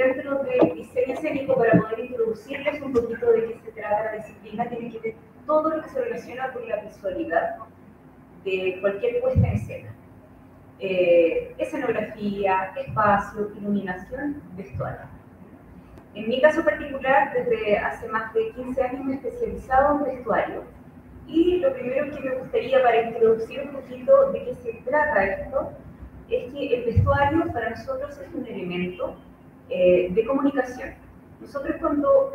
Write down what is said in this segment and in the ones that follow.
dentro del diseño escénico, para poder introducirles un poquito de qué se trata la disciplina, tiene que ver todo lo que se relaciona con la visualidad de cualquier puesta en escena. Escenografía, espacio, iluminación, vestuario. En mi caso particular, desde hace más de 15 años me he especializado en vestuario, y lo primero que me gustaría, para introducir un poquito de qué se trata esto, es que el vestuario para nosotros es un elemento de comunicación. Nosotros cuando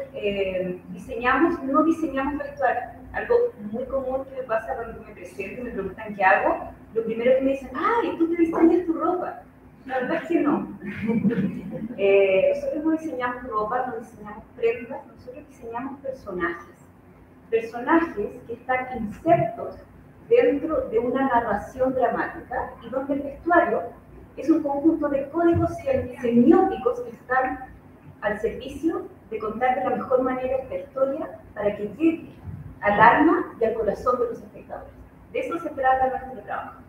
diseñamos, no diseñamos vestuario. Algo muy común que me pasa cuando me presento y me preguntan qué hago, lo primero que me dicen, ¡ay, tú te diseñas tu ropa! La verdad es que no. Nosotros no diseñamos ropa, no diseñamos prendas, nosotros diseñamos personajes. Personajes que están insertos dentro de una narración dramática, y donde el vestuario es un conjunto de códigos semióticos que están al servicio de contar de la mejor manera esta historia para que llegue al alma y al corazón de los espectadores. De eso se trata nuestro trabajo.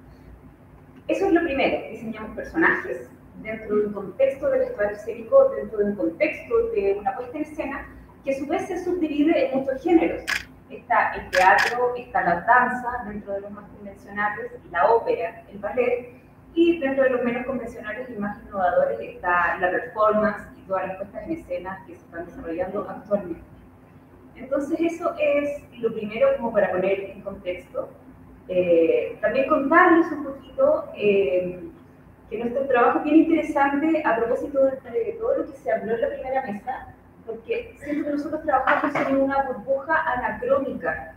Eso es lo primero, diseñamos personajes dentro de un contexto de vestuario escénico, dentro de un contexto de una puesta en escena, que a su vez se subdivide en muchos géneros. Está el teatro, está la danza, dentro de los más convencionales, la ópera, el ballet, y dentro de los menos convencionales y más innovadores está la performance y todas las puestas en escena que se están desarrollando actualmente. Entonces eso es lo primero, como para poner en contexto. También contarles un poquito que nuestro trabajo es bien interesante a propósito de todo lo que se habló en la primera mesa, porque siempre nosotros trabajamos en una burbuja anacrónica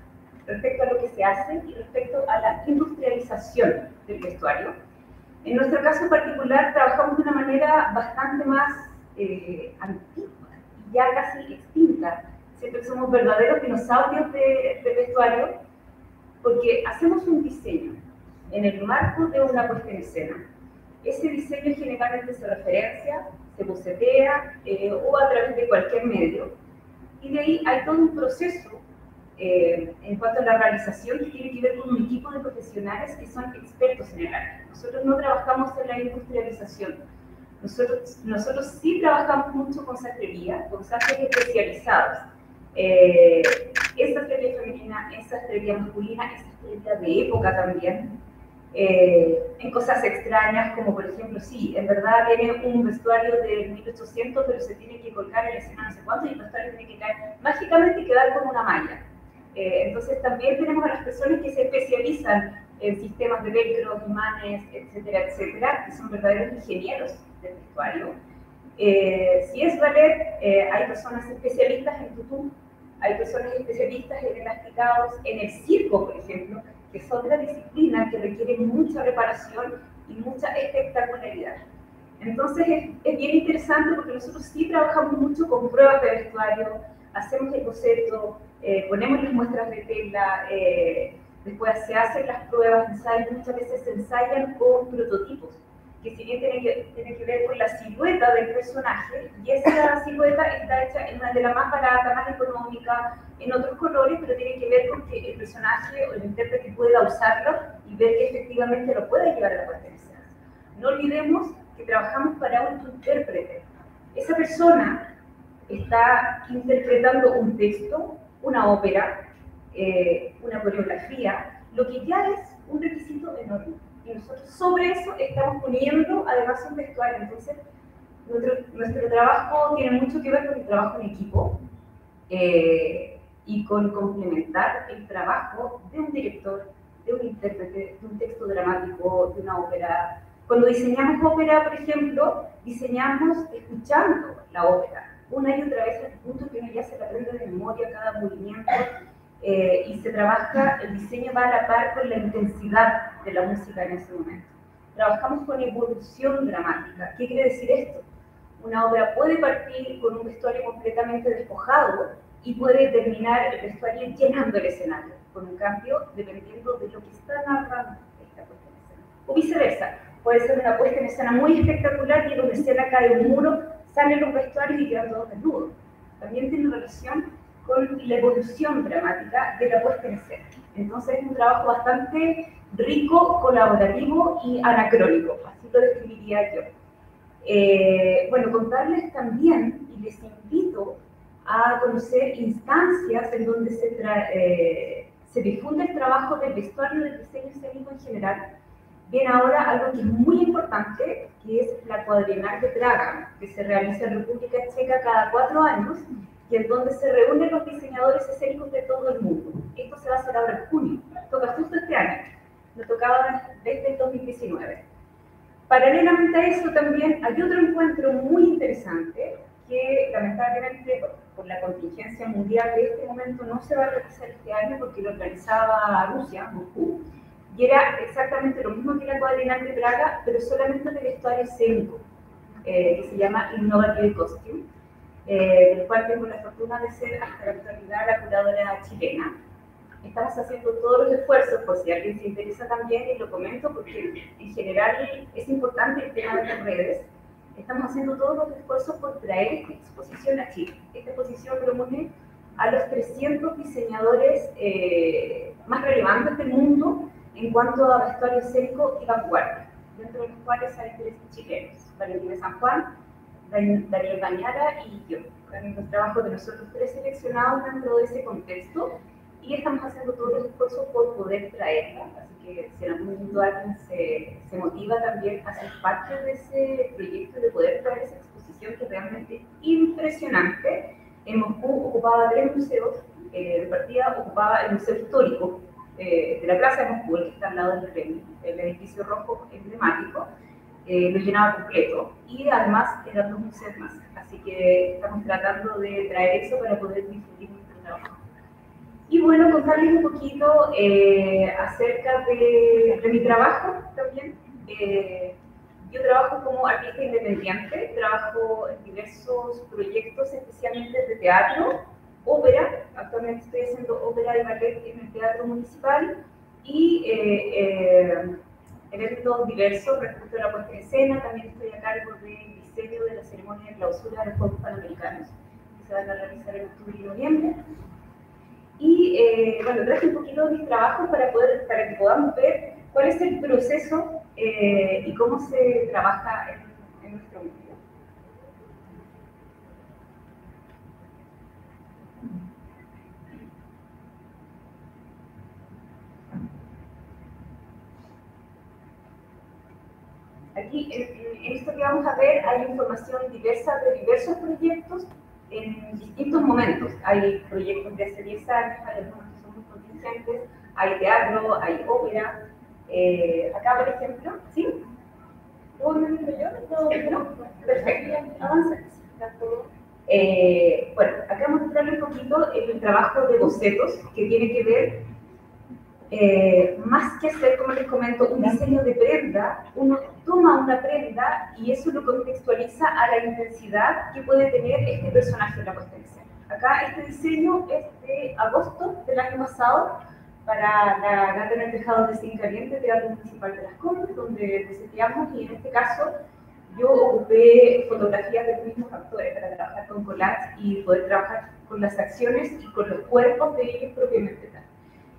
respecto a lo que se hace y respecto a la industrialización del vestuario. En nuestro caso particular trabajamos de una manera bastante más antigua, ya casi extinta. Siempre somos verdaderos dinosaurios de vestuario, porque hacemos un diseño en el marco de una puesta en escena. Ese diseño generalmente se referencia, se bocetea o a través de cualquier medio, y de ahí hay todo un proceso en cuanto a la realización que tiene que ver con un equipo de profesionales que son expertos en el área. Nosotros no trabajamos en la industrialización. Nosotros sí trabajamos mucho con sastrería, con sastres especializados. Esa sastrería femenina, esa sastrería masculina, esa sastrería de época también. En cosas extrañas, como por ejemplo, sí, en verdad tiene un vestuario de 1800, pero se tiene que colgar en la escena no sé cuánto, y el vestuario tiene que caer mágicamente y quedar como una malla. Entonces también tenemos a las personas que se especializan en sistemas de velcro, imanes, etcétera, etcétera, que son verdaderos ingenieros del vestuario. Si es ballet, hay personas especialistas en tutú, hay personas especialistas en elasticados, en el circo, por ejemplo, que es otra disciplina que requiere mucha preparación y mucha espectacularidad. Entonces es bien interesante, porque nosotros sí trabajamos mucho con pruebas de vestuario, hacemos el boceto, ponemos las muestras de tela, después se hacen las pruebas de ensayo, muchas veces se ensayan con prototipos, que si bien tiene que ver con la silueta del personaje, y esa silueta está hecha en una tela más barata, más económica, en otros colores, pero tiene que ver con que el personaje o el intérprete pueda usarlo y ver que efectivamente lo pueda llevar a la puesta en escena. No olvidemos que trabajamos para un intérprete. Esa persona está interpretando un texto, una ópera, una coreografía, lo que ya es un requisito enorme. Y nosotros sobre eso estamos poniendo además un vestuario. Entonces, nuestro trabajo tiene mucho que ver con el trabajo en equipo y con complementar el trabajo de un director, de un intérprete, de un texto dramático, de una ópera. Cuando diseñamos ópera, por ejemplo, diseñamos escuchando la ópera una y otra vez, al punto que uno ya se la aprende de memoria cada movimiento. Y se trabaja, el diseño va a la par con la intensidad de la música en ese momento. Trabajamos con evolución dramática. ¿Qué quiere decir esto? Una obra puede partir con un vestuario completamente despojado y puede terminar el vestuario llenando el escenario, con un cambio dependiendo de lo que está narrando esta puesta en escena. O viceversa, puede ser una puesta en escena muy espectacular y en una escena cae un muro, salen los vestuarios y quedan todos desnudos. También tiene relación con la evolución dramática de la puesta en escena. Entonces es un trabajo bastante rico, colaborativo y anacrónico, así lo describiría yo. Bueno, contarles también, y les invito a conocer instancias en donde se difunde el trabajo del vestuario del diseño escénico en general. Viene ahora algo que es muy importante, que es la Cuadrienal de Praga, que se realiza en República Checa cada 4 años, y en donde se reúnen los diseñadores escénicos de todo el mundo. Esto se va a hacer ahora en junio, toca justo este año, nos tocaba desde el 2019. Paralelamente a eso también hay otro encuentro muy interesante que lamentablemente por la contingencia mundial de este momento no se va a realizar este año porque lo organizaba Rusia, Moscú, y era exactamente lo mismo que la Cuadrienal de Praga, pero solamente de vestuario escénico, que se llama Innovative Costume, del cual tengo la fortuna de ser hasta la actualidad la curadora chilena. Estamos haciendo todos los esfuerzos, por si alguien se interesa también, y lo comento porque en general es importante el tema de las redes. Estamos haciendo todos los esfuerzos por traer esta exposición a Chile. Esta exposición reúne a los 300 diseñadores más relevantes del mundo en cuanto a vestuario escénico y vanguardia, dentro de los cuales hay 3 chilenos, Valentina San Juan, Daniel Bañara y yo. Con los trabajos de nosotros 3 seleccionados dentro de ese contexto, y estamos haciendo todos los esfuerzos por poder traerla, así que si en algún momento alguien se motiva también a ser parte de ese proyecto, de poder traer esa exposición que es realmente impresionante. En Moscú ocupaba 3 museos, de partida ocupaba el Museo Histórico de la Plaza de Moscú, el que está al lado del Kremlin, el edificio rojo emblemático, lo llenaba completo, y además eran 2 museos más, así que estamos tratando de traer eso para poder difundir nuestro trabajo. Y bueno, contarles un poquito acerca de mi trabajo también. Yo trabajo como artista independiente, trabajo en diversos proyectos, especialmente de teatro, ópera. Actualmente estoy haciendo ópera y ballet en el Teatro Municipal, y eventos diversos respecto a la puesta en escena. También estoy a cargo del diseño de la ceremonia de clausura de los Juegos Panamericanos, que se van a realizar en octubre y noviembre. Y bueno, traje un poquito de mis trabajos para que podamos ver cuál es el proceso y cómo se trabaja en nuestro medio. Aquí, en esto que vamos a ver, hay información diversa de diversos proyectos en distintos momentos. Hay proyectos de hace 10 años, hay algunos que son muy contingentes, hay teatro, hay ópera. Acá, por ejemplo, ¿sí? ¿Puedo verlo yo? ¿No? Perfecto, avanza. Bueno, acá mostrarles un poquito el trabajo de bocetos, que tiene que ver más que hacer, como les comento, un diseño de prenda. Uno toma una prenda y eso lo contextualiza a la intensidad que puede tener este personaje en la puesta en escena. Acá este diseño es de agosto del año pasado para la Gata en el Tejado de Zinc Caliente, Teatro Municipal de Las Condes, donde deseamos, y en este caso yo ocupé fotografías de los mismos actores para trabajar con collage y poder trabajar con las acciones y con los cuerpos de ellos propiamente tal.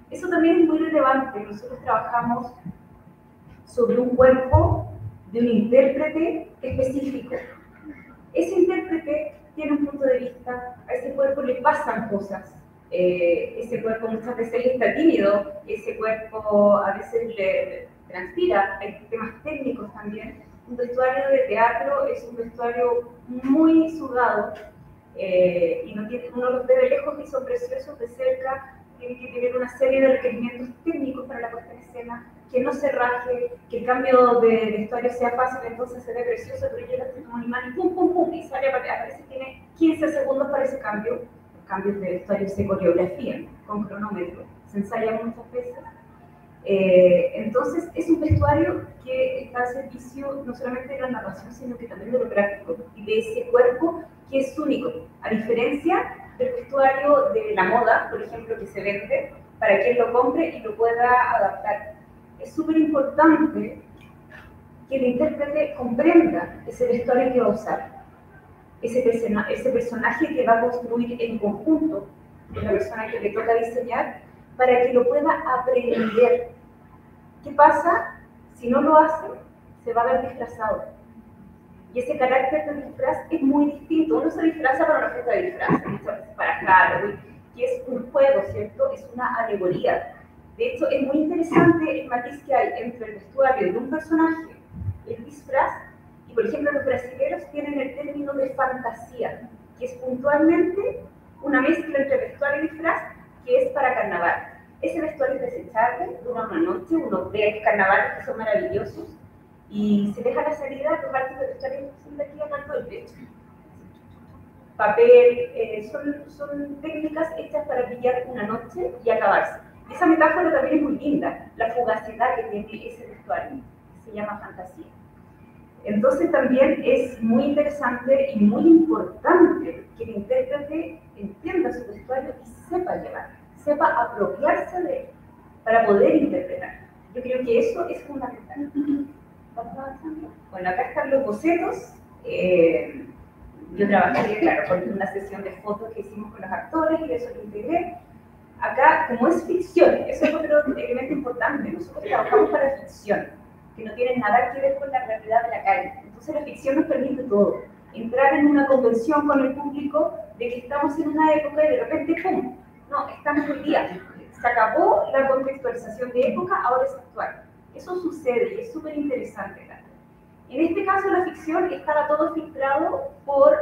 Eso también es muy relevante. Nosotros trabajamos sobre un cuerpo de un intérprete específico. Ese intérprete tiene un punto de vista, a ese cuerpo le pasan cosas. Ese cuerpo muchas veces está tímido, ese cuerpo a veces le transpira, hay temas técnicos también. Un vestuario de teatro es un vestuario muy sudado, y uno los ve de lejos y son preciosos, de cerca tiene que tener una serie de requerimientos técnicos para la puesta en escena, que no se raje, que el cambio de vestuario sea fácil, entonces se ve precioso, pero yo lo estoy como un imán y pum, pum, pum, y sale, aparece, tiene 15 segundos para ese cambio. Los cambios de vestuario se coreografían con cronómetro, se ensayan muchas veces. Entonces es un vestuario que está al servicio no solamente de la narración, sino que también de lo práctico y de ese cuerpo que es único, a diferencia del vestuario de la moda, por ejemplo, que se vende para que él lo compre y lo pueda adaptar. Es súper importante que el intérprete comprenda ese vestuario que va a usar, ese personaje que va a construir en conjunto con la persona que le toca diseñar, para que lo pueda aprender. ¿Qué pasa? Si no lo hace, se va a ver desplazado. Y ese carácter del disfraz es muy distinto. Uno se disfraza para una fiesta de disfraz, muchas veces para Halloween, que es un juego, ¿cierto? Es una alegoría. De hecho, es muy interesante el matiz que hay entre el vestuario de un personaje, el disfraz, y por ejemplo los brasileños tienen el término de fantasía, que es puntualmente una mezcla entre vestuario y disfraz, que es para carnaval. Ese vestuario es desechable, dura una noche, uno ve carnavales que son maravillosos, y se deja la salida los artes de vestuario son de aquí hablando del pecho. Papel, son técnicas hechas para brillar una noche y acabarse. Y esa metáfora también es muy linda, la fugacidad que tiene ese vestuario, se llama fantasía. Entonces también es muy interesante y muy importante que el intérprete entienda su vestuario y sepa llevar, sepa apropiarse de él para poder interpretar. Yo creo que eso es fundamental. ¿Vamos avanzando? Bueno, acá están los bocetos. Yo trabajé, claro, con una sesión de fotos que hicimos con los actores y eso lo integré. Acá, como es ficción, eso es otro elemento importante. Nosotros trabajamos para ficción, que no tiene nada que ver con la realidad de la calle. Entonces la ficción nos permite todo. Entrar en una convención con el público de que estamos en una época y de repente, ¡pum! No, estamos hoy día. Se acabó la contextualización de época, ahora es actual. Eso sucede y es súper interesante. En este caso, la ficción estaba todo filtrado por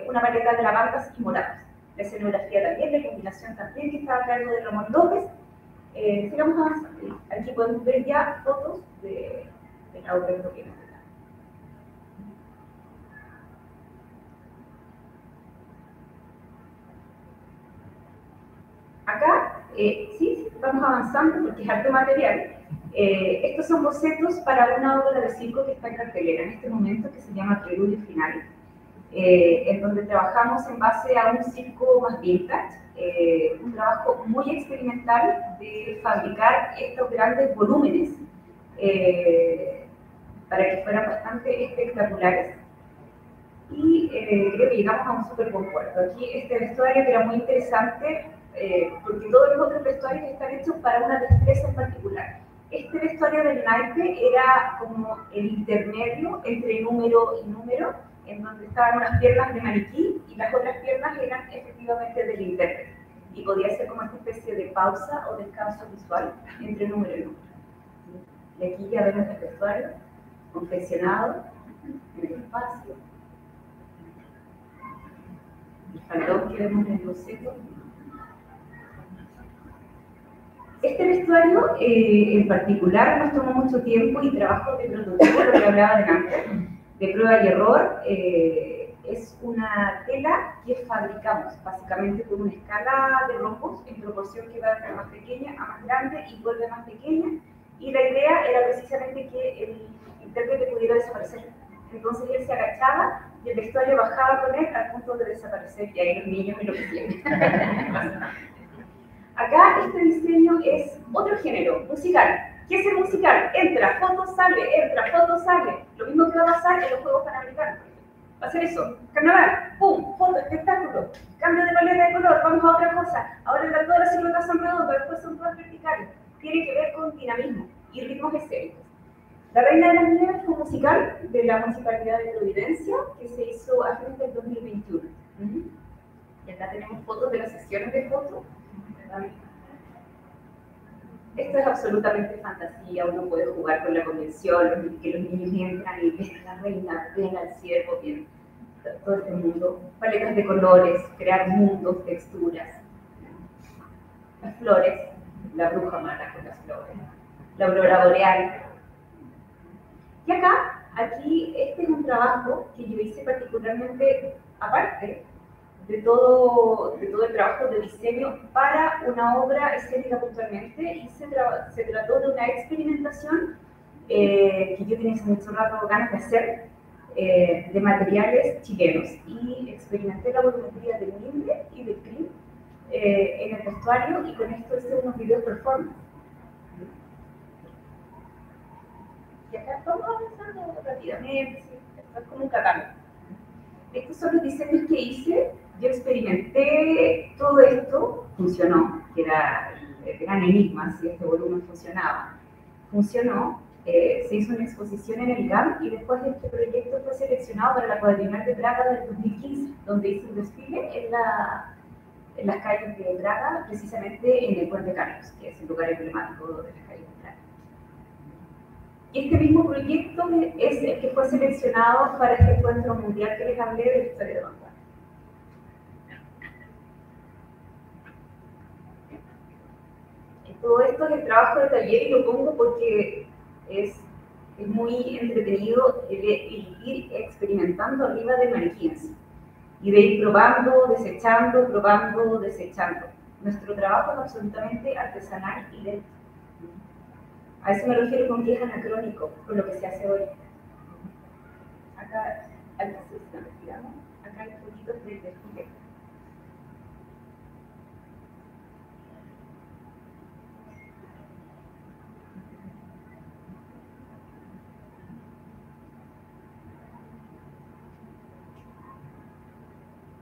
una paleta de lavandas y morados. La escenografía también, la iluminación también, que estaba a cargo de Ramón López. Sigamos avanzando. Aquí podemos ver ya fotos de la obra propiamente. Acá, sí, vamos avanzando porque es harto material. Estos son bocetos para una obra de circo que está en cartelera en este momento, que se llama Preludio Final, en donde trabajamos en base a un circo más vintage, un trabajo muy experimental de fabricar estos grandes volúmenes para que fueran bastante espectaculares. Y creo que llegamos a un súper buen puerto. Aquí este vestuario que era muy interesante, porque todos los otros vestuarios están hechos para una destreza en particular. Este vestuario del naipe era como el intermedio entre número y número, en donde estaban unas piernas de maniquí y las otras piernas eran efectivamente del intérprete. Y podía ser como esta especie de pausa o descanso visual entre número y número. Y aquí ya vemos el vestuario confeccionado en el espacio. El faldón que vemos en el boceto. Este vestuario en particular nos tomó mucho tiempo y trabajo de producción, lo que hablaba delante, de prueba y error. Es una tela que fabricamos básicamente con una escala de rombos en proporción que va de más pequeña a más grande y vuelve más pequeña. Y la idea era precisamente que el intérprete pudiera desaparecer. Entonces él se agachaba y el vestuario bajaba con él al punto de desaparecer y ahí los niños enloquecían. Acá este diseño es otro género, musical. ¿Qué es el musical? Entra, foto, sale, entra, foto, sale. Lo mismo que va a pasar en los Juegos Panamericanos. Va a ser eso, carnaval, pum, foto, espectáculo, cambio de paleta de color, vamos a otra cosa. Ahora todas las siluetas son redondas, después son todas verticales. Tiene que ver con dinamismo y ritmos escénicos. La Reina de las Nieves fue un musical de la Municipalidad de Providencia que se hizo a fines del 2021. Y acá tenemos fotos de las sesiones de fotos. Esto es absolutamente fantasía, uno puede jugar con la convención, que los niños entran y ven a la reina, ven al ciervo, ven todo este mundo, paletas de colores, crear mundos, texturas, las flores, la bruja mala con las flores, la aurora boreal. Y acá, aquí, este es un trabajo que yo hice particularmente aparte de todo el trabajo de diseño para una obra escénica puntualmente, y se trató de una experimentación que yo tenía mucho rato ganas de hacer de materiales chilenos, y experimenté la volumetría del mimbre y del crin en el vestuario, y con esto hice unos videos performance. Y acá vamos avanzando rápidamente, esto es como un catálogo. Estos son los diseños que hice. Yo experimenté todo esto, funcionó, que era el gran enigma si este volumen funcionaba. Funcionó, Se hizo una exposición en el GAM y después este proyecto fue seleccionado para la Cuadrienal de Praga del 2015, donde hice un desfile en las calles de Praga, precisamente en el Puente Carlos, que es el lugar emblemático de las calles de Praga. Y este mismo proyecto es el que fue seleccionado para este encuentro mundial que les hablé de la historia de vanguardia. Todo esto es el trabajo de taller y lo pongo porque es muy entretenido el ir experimentando arriba de maniquíes y de ir probando, desechando. Nuestro trabajo es absolutamente artesanal y lento. A eso me refiero con que es anacrónico, con lo que se hace hoy. Acá, acá hay poquitos de desfile.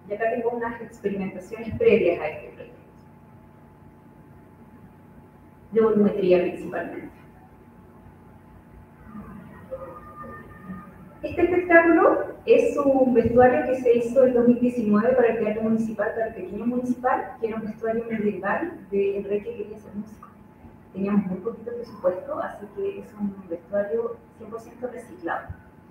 Y acá tengo unas experimentaciones previas a este proyecto. De volumetría principalmente. Este espectáculo es un vestuario que se hizo en 2019 para el Teatro Municipal, para el Pequeño Municipal, que era un vestuario medieval de Enrique que quería ser músico. Teníamos muy poquito presupuesto, así que es un vestuario 100% reciclado.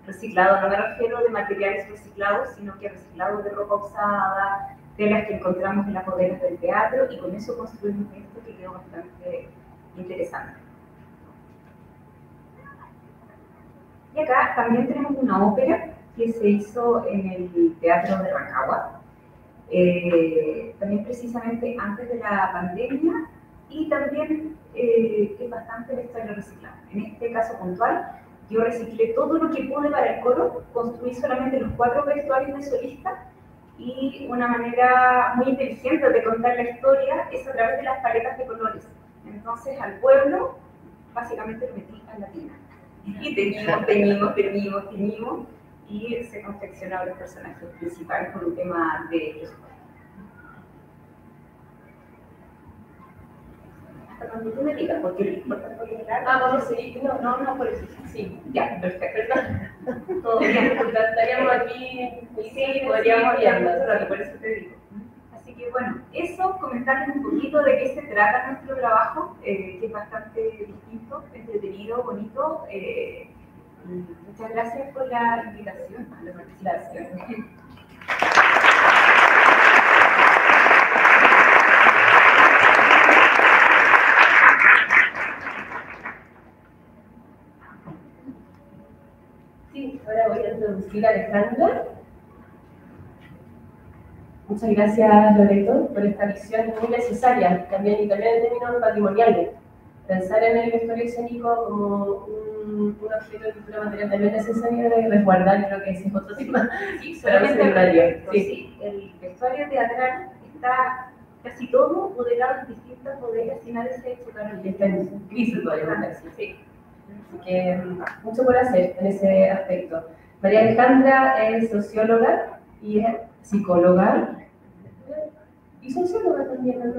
Reciclado, no me refiero de materiales reciclados, sino que reciclado de ropa usada, telas que encontramos en las bodegas del teatro, y con eso construimos esto que quedó bastante interesante. Y acá también tenemos una ópera que se hizo en el Teatro de Rancagua, también precisamente antes de la pandemia, y también es bastante vestuario reciclado. En este caso puntual, yo reciclé todo lo que pude para el coro, construí solamente los 4 vestuarios de solista, y una manera muy inteligente de contar la historia es a través de las paletas de colores. Entonces al pueblo básicamente lo metí a la tina. Y teñimos, y se confeccionaron los personajes principales por un tema de presupuesto. Hasta cuando tú me digas, porque lo importante es que vamos a seguir. No, por eso. Sí, ya, perfecto. Todo bien, estaríamos aquí, sí, podríamos hablar, por eso te digo. Así que bueno, eso, comentarles un poquito de qué se trata nuestro trabajo, que es bastante distinto, entretenido, bonito. Muchas gracias por la invitación, a la participación. Sí, ahora voy a introducir a Alejandra. Muchas gracias, Loreto, por esta visión muy necesaria, también en términos patrimoniales. Pensar en el vestuario escénico como un objeto de cultura material también necesario de resguardar, creo que ese es otro tema. Sí, solamente el vestuario teatral está casi todo modelado en distintas bodegas y nadie se ha hecho cargo. Y está en crisis todavía, sí. Así que mucho por hacer en ese aspecto. María Alejandra es socióloga y es psicóloga y socióloga también, ¿no?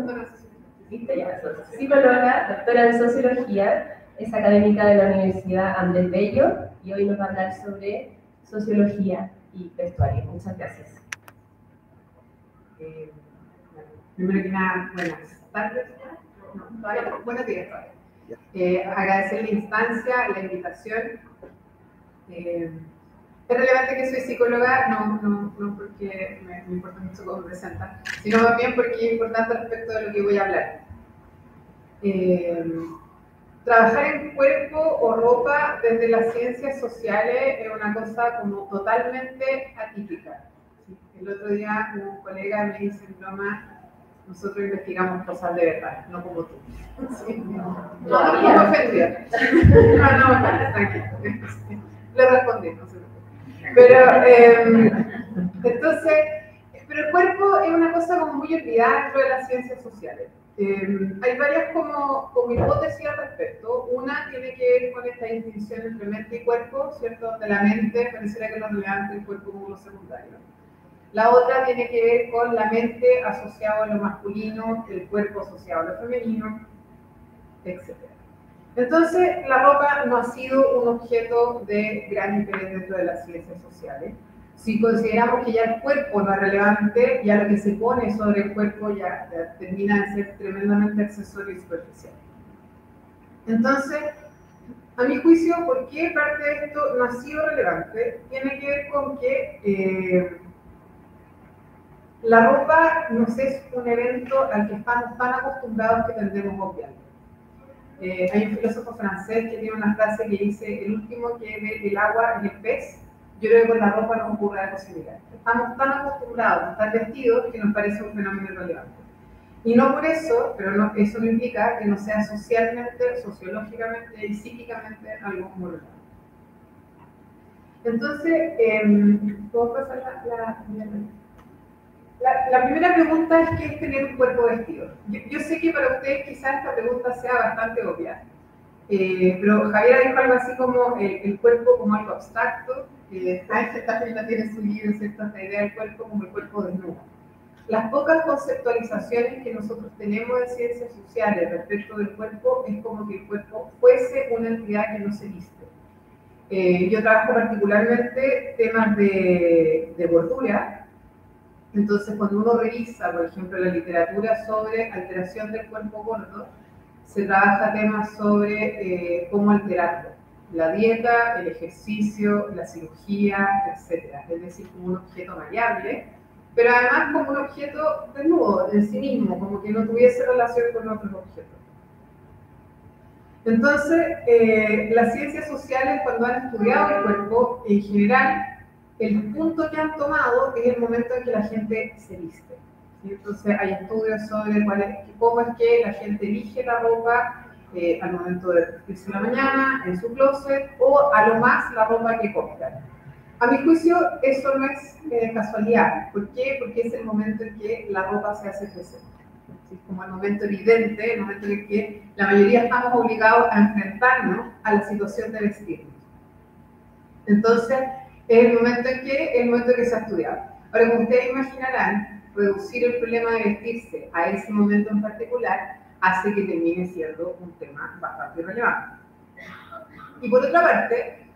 Psicóloga, doctora en sociología, es académica de la Universidad Andrés Bello y hoy nos va a hablar sobre sociología y vestuario. Muchas gracias. Primero que nada, buenas tardes. Buenos días todavía. Agradecer la instancia, la invitación. Es relevante que soy psicóloga, no porque me importa mucho cómo me presenta, sino más bien porque es importante respecto de lo que voy a hablar. Trabajar en cuerpo o ropa desde las ciencias sociales es una cosa como totalmente atípica. El otro día un colega me dice en broma, nosotros investigamos cosas de verdad, no como tú. Sí. No me ofendió. No, tranquilo. Le respondí, no sé. Pero, entonces, pero el cuerpo es una cosa como muy olvidada dentro de las ciencias sociales. Hay varias como hipótesis al respecto. Una tiene que ver con esta distinción entre mente y cuerpo, ¿cierto? Donde la mente pareciera que es lo relevante, el cuerpo como lo secundario. La otra tiene que ver con la mente asociada a lo masculino, el cuerpo asociado a lo femenino, etc. Entonces, la ropa no ha sido un objeto de gran interés dentro de las ciencias sociales. Si consideramos que ya el cuerpo no es relevante, ya lo que se pone sobre el cuerpo ya termina de ser tremendamente accesorio y superficial. Entonces, a mi juicio, ¿por qué parte de esto no ha sido relevante? Tiene que ver con que la ropa nos es un evento al que estamos tan acostumbrados que tendemos a obviarlo. Hay un filósofo francés que tiene una frase que dice: el último que ve el agua es el pez. Yo creo que con la ropa nos ocurre algo similar. Estamos tan acostumbrados a estar vestidos que nos parece un fenómeno irrelevante. Y no por eso, pero no, eso no implica que no sea socialmente, sociológicamente y psíquicamente algo muy relevante. Entonces, ¿puedo pasar la primera pregunta es: ¿qué es tener un cuerpo vestido? Yo sé que para ustedes quizás esta pregunta sea bastante obvia, pero Javier dijo algo así como el cuerpo como algo abstracto. Einstein también tiene su libro, ¿cierto? Esta idea del cuerpo como el cuerpo desnudo. Las pocas conceptualizaciones que nosotros tenemos de ciencias sociales respecto del cuerpo es como que el cuerpo fuese una entidad que no se viste. Yo trabajo particularmente temas de gordura. Entonces, cuando uno revisa, por ejemplo, la literatura sobre alteración del cuerpo gordo, se trabaja temas sobre cómo alterarlo. La dieta, el ejercicio, la cirugía, etc. Es decir, como un objeto variable, pero además como un objeto desnudo en sí mismo, como que no tuviese relación con otros objetos. Entonces, las ciencias sociales, cuando han estudiado el cuerpo, en general, el punto que han tomado es el momento en que la gente se viste. ¿Sí? Entonces hay estudios sobre cómo es que la gente elige la ropa al momento de vestirse en la mañana, en su closet, o a lo más la ropa que compran. A mi juicio, eso no es casualidad. ¿Por qué? Porque es el momento en que la ropa se hace presente. ¿Sí? Como el momento evidente, el momento en que la mayoría estamos obligados a enfrentarnos a la situación de vestirnos. Entonces, es el momento en que se ha estudiado. Ahora, como ustedes imaginarán, reducir el problema de vestirse a ese momento en particular hace que termine siendo un tema bastante relevante. Y por otra parte,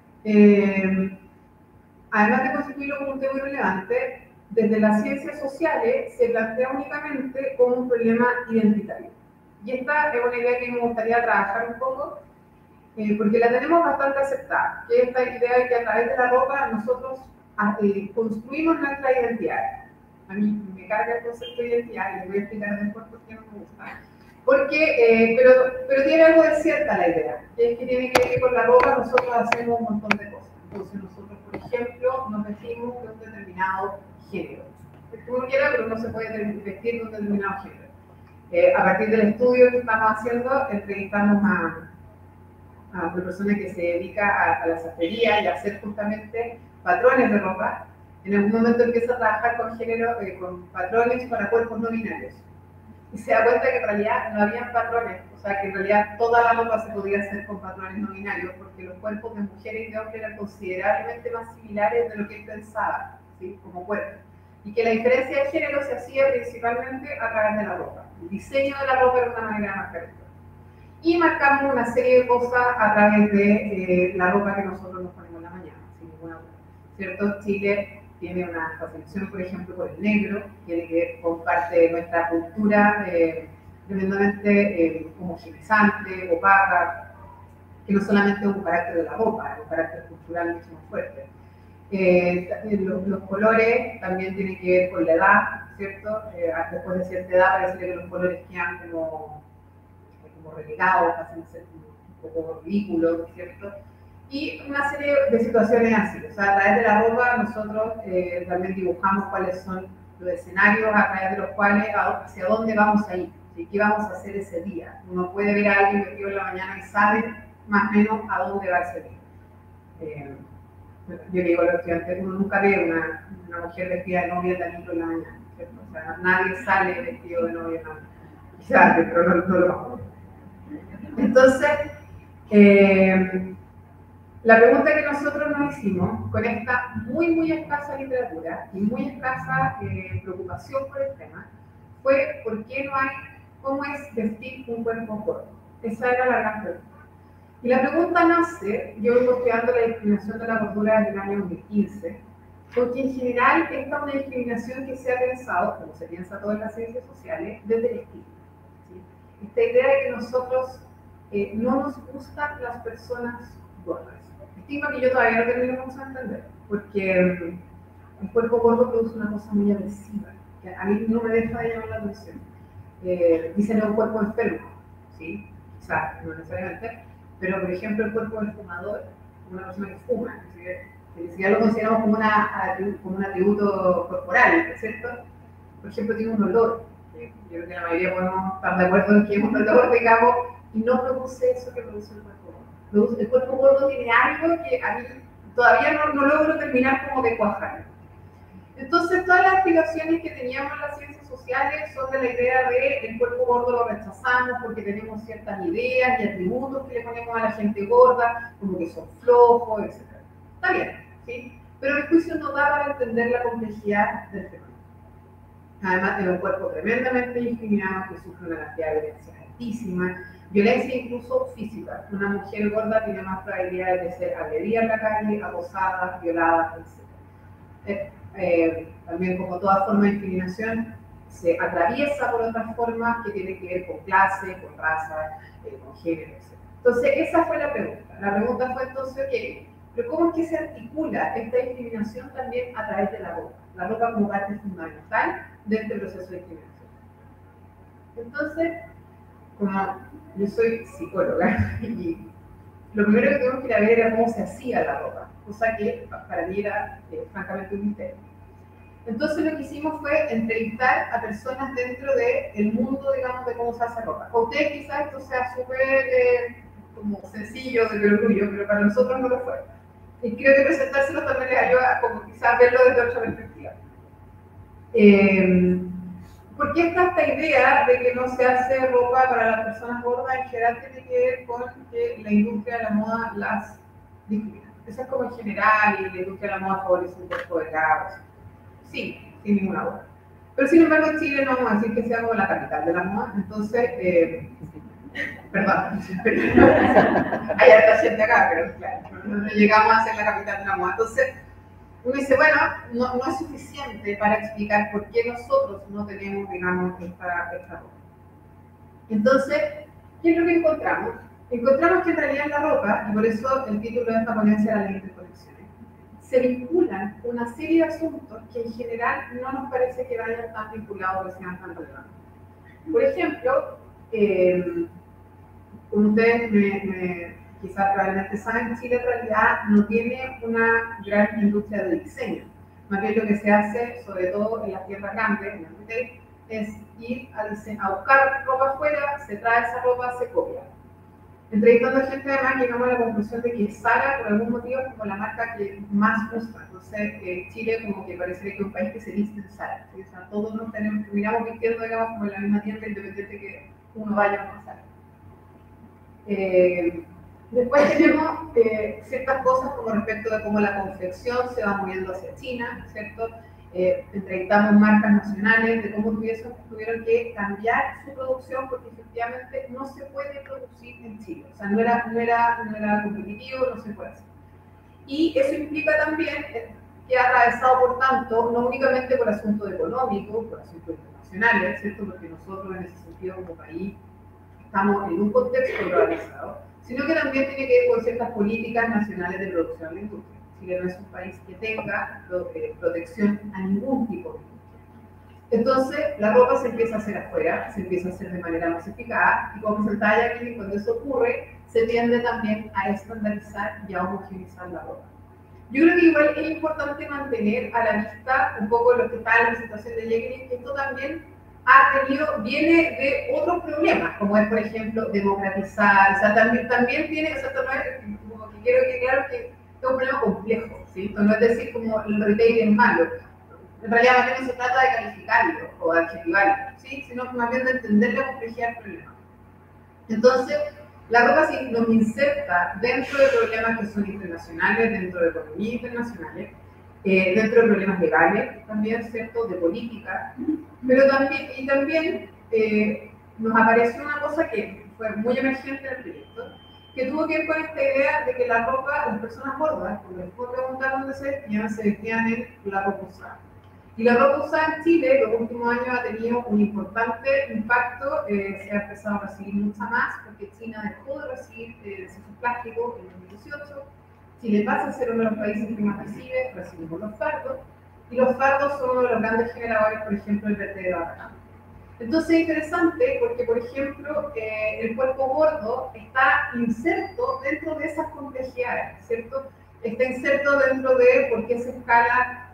además de constituirlo como un tema irrelevante, desde las ciencias sociales se plantea únicamente como un problema identitario. Y esta es una idea que me gustaría trabajar un poco, porque la tenemos bastante aceptada, que es esta idea de que a través de la ropa nosotros construimos nuestra identidad. A mí me carga el concepto de identidad y les voy a explicar después por qué no me gusta. Porque, pero tiene algo de cierta la idea, que es que tiene que ver que con la ropa nosotros hacemos un montón de cosas. Entonces nosotros, por ejemplo, nos vestimos de un determinado género. Uno quiera, pero no se puede vestir de un determinado género. A partir del estudio que estamos haciendo, entrevistamos a una persona que se dedica a la sastrería y a hacer justamente patrones de ropa. En algún momento empieza a trabajar con género, con patrones para cuerpos no binarios. Y se da cuenta que en realidad no habían patrones, o sea que en realidad toda la ropa se podía hacer con patrones no binarios, porque los cuerpos de mujeres y de hombres eran considerablemente más similares de lo que él pensaba, ¿sí? Como cuerpo. Y que la diferencia de género se hacía principalmente a través de la ropa. El diseño de la ropa era una manera de marcar esto. Y marcamos una serie de cosas a través de la ropa que nosotros nos ponemos en la mañana, sin ninguna duda. ¿Cierto? Chile tiene una fascinación, por ejemplo, por el negro, tiene que ver con parte de nuestra cultura tremendamente homogeneizante, opaca, que no solamente es un carácter de la ropa, es un carácter cultural mucho más fuerte. Los colores también tienen que ver con la edad, ¿cierto? Después de cierta edad parece que los colores quedan como relegados, hacen ser un poco ridículos, ¿cierto? Y una serie de situaciones así. O sea, a través de la ropa nosotros también dibujamos cuáles son los escenarios a través de los cuales, hacia dónde vamos a ir, ¿sí? ¿Qué vamos a hacer ese día? Uno puede ver a alguien vestido en la mañana y sabe más o menos a dónde va ese día. Yo digo a los estudiantes, uno nunca ve una mujer vestida de novia de anillo en la mañana, ¿cierto? O sea, nadie sale vestido de novia en la mañana. Quizás, pero no lo vamos. Entonces, la pregunta que nosotros nos hicimos con esta muy escasa literatura y muy escasa preocupación por el tema fue: ¿por qué no hay cómo es vestir un cuerpo gordo? Esa era la gran pregunta. Y la pregunta nace, yo vengo estudiando la discriminación de la gordura desde el año 2015, porque en general esta es una discriminación que se ha pensado, como se piensa todas las ciencias sociales, desde el estigma. ¿Sí? Esta idea de que nosotros no nos gustan las personas gordas. Estigma que yo todavía no termino de entender, porque el cuerpo gordo produce una cosa muy agresiva, que a mí no me deja de llamar la atención. Dicen un cuerpo enfermo, ¿sí? O sea, no necesariamente, pero por ejemplo el cuerpo del fumador, una persona que fuma, que si ya lo consideramos como un atributo corporal, ¿cierto? Por ejemplo, tiene un olor, yo creo que la mayoría podemos estar de acuerdo en que es un olor, digamos, y no produce eso que produce el cuerpo gordo. El cuerpo gordo tiene algo que a mí todavía no logro terminar como de cuajar. Entonces, todas las explicaciones que teníamos en las ciencias sociales son de la idea de el cuerpo gordo lo rechazamos porque tenemos ciertas ideas y atributos que le ponemos a la gente gorda, como que son flojos, etc. Está bien, ¿sí? Pero el juicio no da para entender la complejidad del fenómeno. Además, tiene un cuerpo tremendamente discriminado que sufre una cantidad de violencia altísima, violencia incluso física. Una mujer gorda tiene más probabilidades de ser agredida en la calle, acosada, violada, etc. También, como toda forma de discriminación, se atraviesa por otras formas que tienen que ver con clase, con raza, con género, etc. Entonces, esa fue la pregunta. La pregunta fue entonces, ok, pero ¿cómo es que se articula esta discriminación también a través de la ropa? La ropa como parte fundamental de este proceso de discriminación. Entonces, como yo soy psicóloga, y lo primero que tuvimos que ir a ver era cómo se hacía la ropa, cosa que para mí era francamente un misterio. Entonces lo que hicimos fue entrevistar a personas dentro del mundo, digamos, de cómo se hace ropa. Para ustedes quizás esto sea súper como sencillo, de orgullo, pero para nosotros no lo fue. Y creo que presentárselo también les ayuda como quizás verlo desde otra perspectiva. ¿Por qué está esta idea de que no se hace ropa para las personas gordas? En general tiene que ver con que la industria de la moda las discrimina. Eso es como en general, y la industria de la moda favorece un cuerpo de cabos. Sí, sin ninguna duda. Pero sin embargo en Chile no vamos a decir que sea como la capital de la moda, entonces, perdón, hay harta gente acá, pero claro, no llegamos a ser la capital de la moda. Entonces, uno dice, bueno, no es suficiente para explicar por qué nosotros no tenemos, digamos, esta ropa. Entonces, ¿qué es lo que encontramos? Encontramos que en realidad en la ropa, y por eso el título de esta ponencia era la ley de interconexiones, se vinculan una serie de asuntos que en general no nos parece que vayan tan vinculados o que sean tan relevantes. Por ejemplo, como ustedes quizás probablemente saben, Chile en realidad no tiene una gran industria de diseño. Más bien lo que se hace, sobre todo en las tierras grandes, en el retail, es ir a buscar ropa afuera, se trae esa ropa, se copia. Entrevistando a gente además llegamos a la conclusión de que Zara por algún motivo es como la marca que más gusta. Entonces Chile como que parece que es un país que se viste en Zara, ¿sí? O sea, todos nos terminamos vistiendo, digamos, como en la misma tienda, independiente de que uno vaya o no a Zara. Después tenemos ciertas cosas como respecto de cómo la confección se va moviendo hacia China, ¿cierto? Entrevistamos marcas nacionales de cómo tuvieron que cambiar su producción porque efectivamente no se puede producir en Chile. O sea, no era competitivo, no se puede hacer. Y eso implica también que ha atravesado, por tanto, no únicamente por asuntos económicos, por asuntos internacionales, ¿cierto? Porque nosotros en ese sentido como país estamos en un contexto globalizado, sino que también tiene que ver con ciertas políticas nacionales de producción de la industria. Chile no es un país que tenga protección a ningún tipo de industria. Entonces, la ropa se empieza a hacer afuera, se empieza a hacer de manera masificada, y como se detalla aquí, cuando eso ocurre, se tiende también a estandarizar y a homogeneizar la ropa. Yo creo que igual es importante mantener a la vista un poco lo que está en la presentación de Jacqueline, que esto también viene de otros problemas, como es, por ejemplo, democratizar, o sea, también tiene, o sea, como que quiero que claro que es un problema complejo, ¿sí? No es decir como el retail es malo, en realidad más bien no se trata de calificarlo o de adjetivarlo, ¿sí? Sino más bien de entender la complejidad del problema. Entonces, la ropa sí nos inserta dentro de problemas que son internacionales, dentro de economías internacionales, dentro de problemas legales también, ¿cierto? De política, pero también nos apareció una cosa que fue muy emergente en el proyecto, que tuvo que ver con esta idea de que la ropa, las personas gordas, cuando les puedo preguntar dónde se vestían en la ropa usada. Y la ropa usada en Chile, los últimos años ha tenido un importante impacto, se ha empezado a recibir mucha más, porque China dejó de recibir desechos plásticos en 2018, Chile pasa a ser uno de los países que más recibimos los fardos, y los fardos son uno de los grandes generadores, por ejemplo, del vertedero de Atacama. Entonces es interesante porque, por ejemplo, el cuerpo gordo está inserto dentro de esas complejidades, ¿cierto? Está inserto dentro de por qué se escala,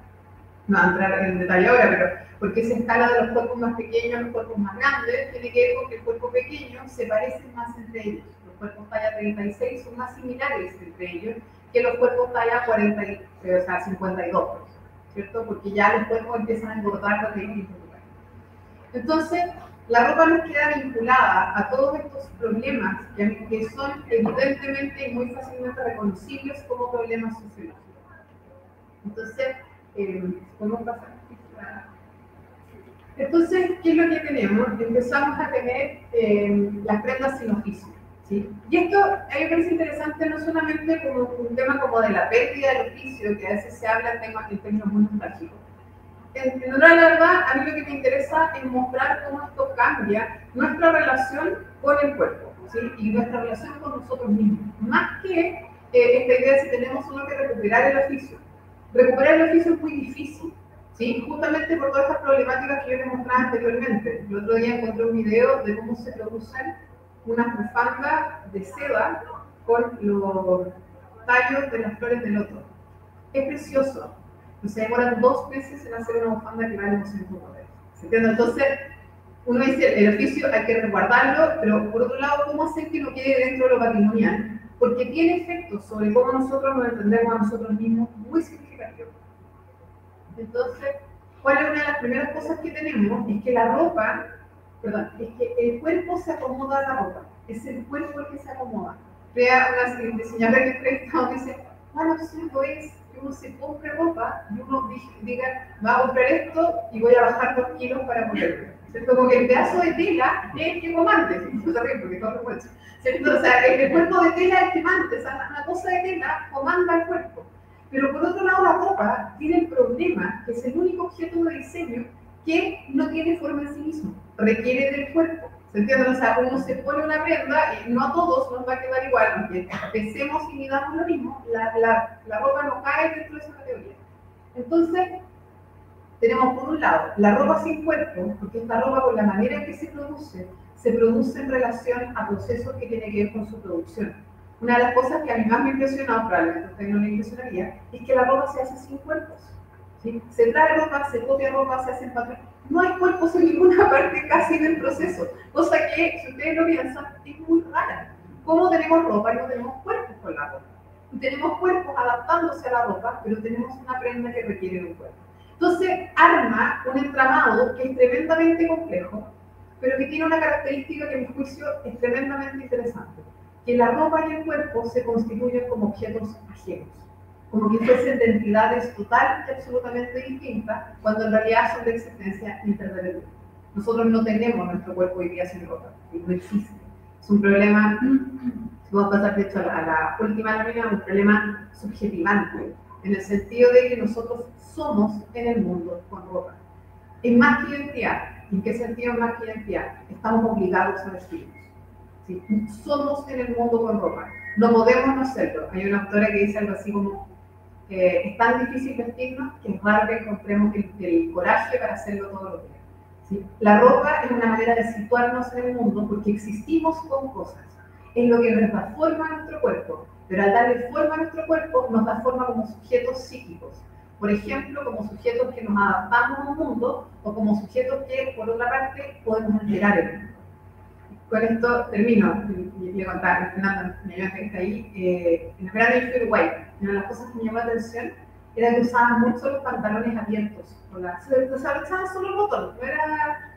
no voy a entrar en detalle ahora, pero por qué se escala de los cuerpos más pequeños a los cuerpos más grandes, tiene que ver con que el cuerpo pequeño se parecen más entre ellos. Los cuerpos talla 36 son más similares entre ellos que los cuerpos talla 52, ¿cierto? Porque ya los cuerpos empiezan a engordar de distintos lugares. Entonces, la ropa nos queda vinculada a todos estos problemas que son evidentemente y muy fácilmente reconocibles como problemas sociológicos. Entonces, ¿cómo pasa? Entonces, ¿qué es lo que tenemos? Empezamos a tener las prendas sin oficio, ¿sí? Y esto a mí me parece interesante no solamente como un tema como de la pérdida del oficio, que a veces se habla en términos muy nostálgicos. En la verdad, a mí lo que me interesa es mostrar cómo esto cambia nuestra relación con el cuerpo, ¿sí? Y nuestra relación con nosotros mismos. Más que esta idea de si tenemos uno que recuperar el oficio. Recuperar el oficio es muy difícil, ¿sí? Justamente por todas estas problemáticas que yo les mostraba anteriormente. El otro día encontré un video de cómo se producen unas bufandas de seda con los tallos de las flores del loto. Es precioso. Se demoran 2 meses en hacer una bufanda que vale $200. ¿Se entiende? Entonces, uno dice, el oficio hay que resguardarlo, pero por otro lado, ¿cómo hacer que no quede dentro de lo patrimonial? Porque tiene efectos sobre cómo nosotros nos entendemos a nosotros mismos muy significativos. Entonces, ¿cuál es una de las primeras cosas que tenemos? Es que la ropa, es que el cuerpo se acomoda a la ropa. Es el cuerpo el que se acomoda. Vea una diseñadora que entrevistado que dice, ¿cuán absurdo es que uno se compre ropa y uno diga, va a comprar esto y voy a bajar 2 kilos para ponerlo? ¿Cierto? Como que el pedazo de tela es el que comande, ¿sí? Porque todo lo puede, ¿cierto? O sea, el cuerpo de tela es que mande, o sea, una cosa de tela comanda el cuerpo. Pero por otro lado, la ropa tiene el problema, que es el único objeto de diseño que no tiene forma en sí mismo, requiere del cuerpo. ¿Se entiende? O sea, uno se pone una prenda y no a todos nos va a quedar igual, aunque pensemos y midamos lo mismo, la ropa no cae dentro de esa categoría. Entonces, tenemos por un lado la ropa sin cuerpo, porque esta ropa por la manera en que se produce en relación a procesos que tienen que ver con su producción. Una de las cosas que a mí más me ha impresionado, probablemente a ustedes no les impresionaría, es que la ropa se hace sin cuerpos. ¿Sí? Se trae ropa, se copia ropa, se hacen patrones. No hay cuerpos en ninguna parte casi del proceso, cosa que, si ustedes lo piensan, es muy rara. ¿Cómo tenemos ropa y no tenemos cuerpos con la ropa? Y tenemos cuerpos adaptándose a la ropa, pero tenemos una prenda que requiere un cuerpo. Entonces, arma un entramado que es tremendamente complejo, pero que tiene una característica que, a mi juicio, es tremendamente interesante. Que la ropa y el cuerpo se constituyen como objetos ajenos, como que fuesen de entidades total y absolutamente distintas, cuando en realidad son de existencia interdependiente. Nosotros no tenemos nuestro cuerpo hoy día sin ropa, no existe. Es un problema, vamos a pasar de hecho a la última lámina, un problema subjetivante, en el sentido de que nosotros somos en el mundo con ropa. Es más que identidad. ¿En qué sentido es más que identidad? Estamos obligados a vestirnos. ¿Sí? Somos en el mundo con ropa. No podemos no serlo. Hay una autora que dice algo así como es tan difícil vestirnos que es raro que encontremos el coraje para hacerlo todos los días. ¿Sí? La ropa es una manera de situarnos en el mundo porque existimos con cosas. Es lo que nos da forma a nuestro cuerpo, pero al darle forma a nuestro cuerpo nos da forma como sujetos psíquicos. Por ejemplo, como sujetos que nos adaptamos a un mundo o como sujetos que, por otra parte, podemos alterar el mundo. Con esto termino. Le contaba a Fernando, mi amiga que está ahí, en el verano yo fui Uruguay. Una de las cosas que me llamó la atención era que usaban mucho los pantalones abiertos. O sea, usaban solo el botón, no era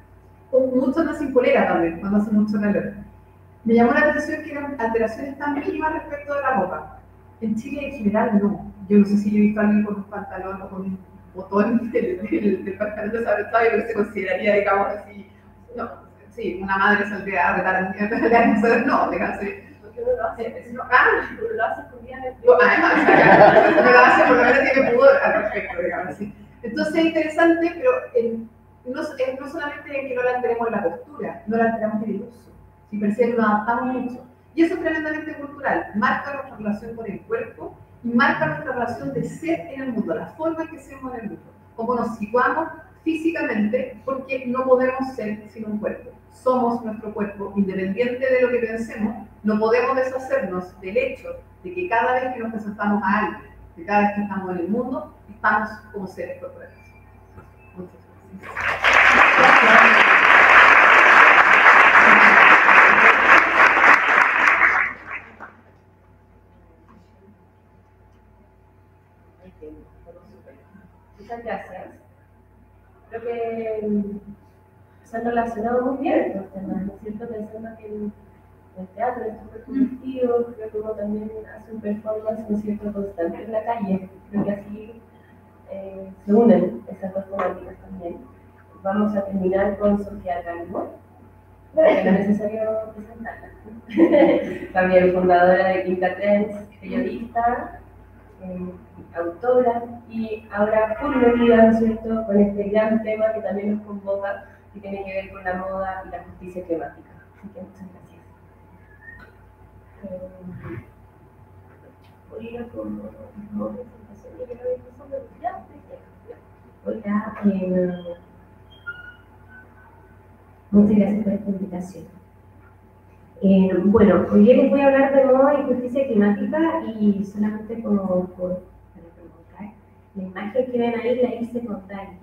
mucho más sin polera también, cuando hace mucho calor. Me llamó la atención que eran alteraciones tan mínimas respecto de la ropa. En Chile en general no. Yo no sé si yo he visto a alguien con un pantalón o con un botón del pantalón desabrochado, pero se consideraría, digamos así, no, sí, una madre saldría a retar a mi no, déjase. porque uno lo hace. No, uno lo hace con día de además, uno lo hace porque no tiene pudor al respecto, digamos así. Entonces es interesante, pero no solamente en que no la alteremos en la postura, no la alteremos en el uso. Si perciben, nos adaptamos mucho. Y eso es tremendamente cultural. Marca nuestra relación con el cuerpo y marca nuestra relación de ser en el mundo, la forma en que somos en el mundo, cómo nos situamos físicamente, porque no podemos ser sin un cuerpo. Somos nuestro cuerpo, independiente de lo que pensemos, no podemos deshacernos del hecho de que cada vez que nos presentamos a alguien, de cada vez que estamos en el mundo, estamos como seres corporales. Muchas gracias. Muchas gracias. Creo que se han relacionado muy bien estos temas, ¿no es cierto? Pensando que en el teatro, en estos colectivos, creo que uno también hace un performance, ¿no es cierto?, constante en la calle. Creo que así se unen esas dos temáticas también. Vamos a terminar con Sofía Calvo. Bueno, no es necesario presentarla. También fundadora de Quinta Trends, periodista, autora, y ahora full metida, ¿no es cierto?, con este gran tema que también nos convoca, que tiene que ver con la moda y la justicia climática. Así que muchas gracias. Voy a ir con presentación de que lo voy pasando. Ya. Hola, muchas gracias por esta invitación. Bueno, hoy día les voy a hablar de moda y justicia climática, y solamente como para provocar, la imagen que ven ahí la hice con DALL-E,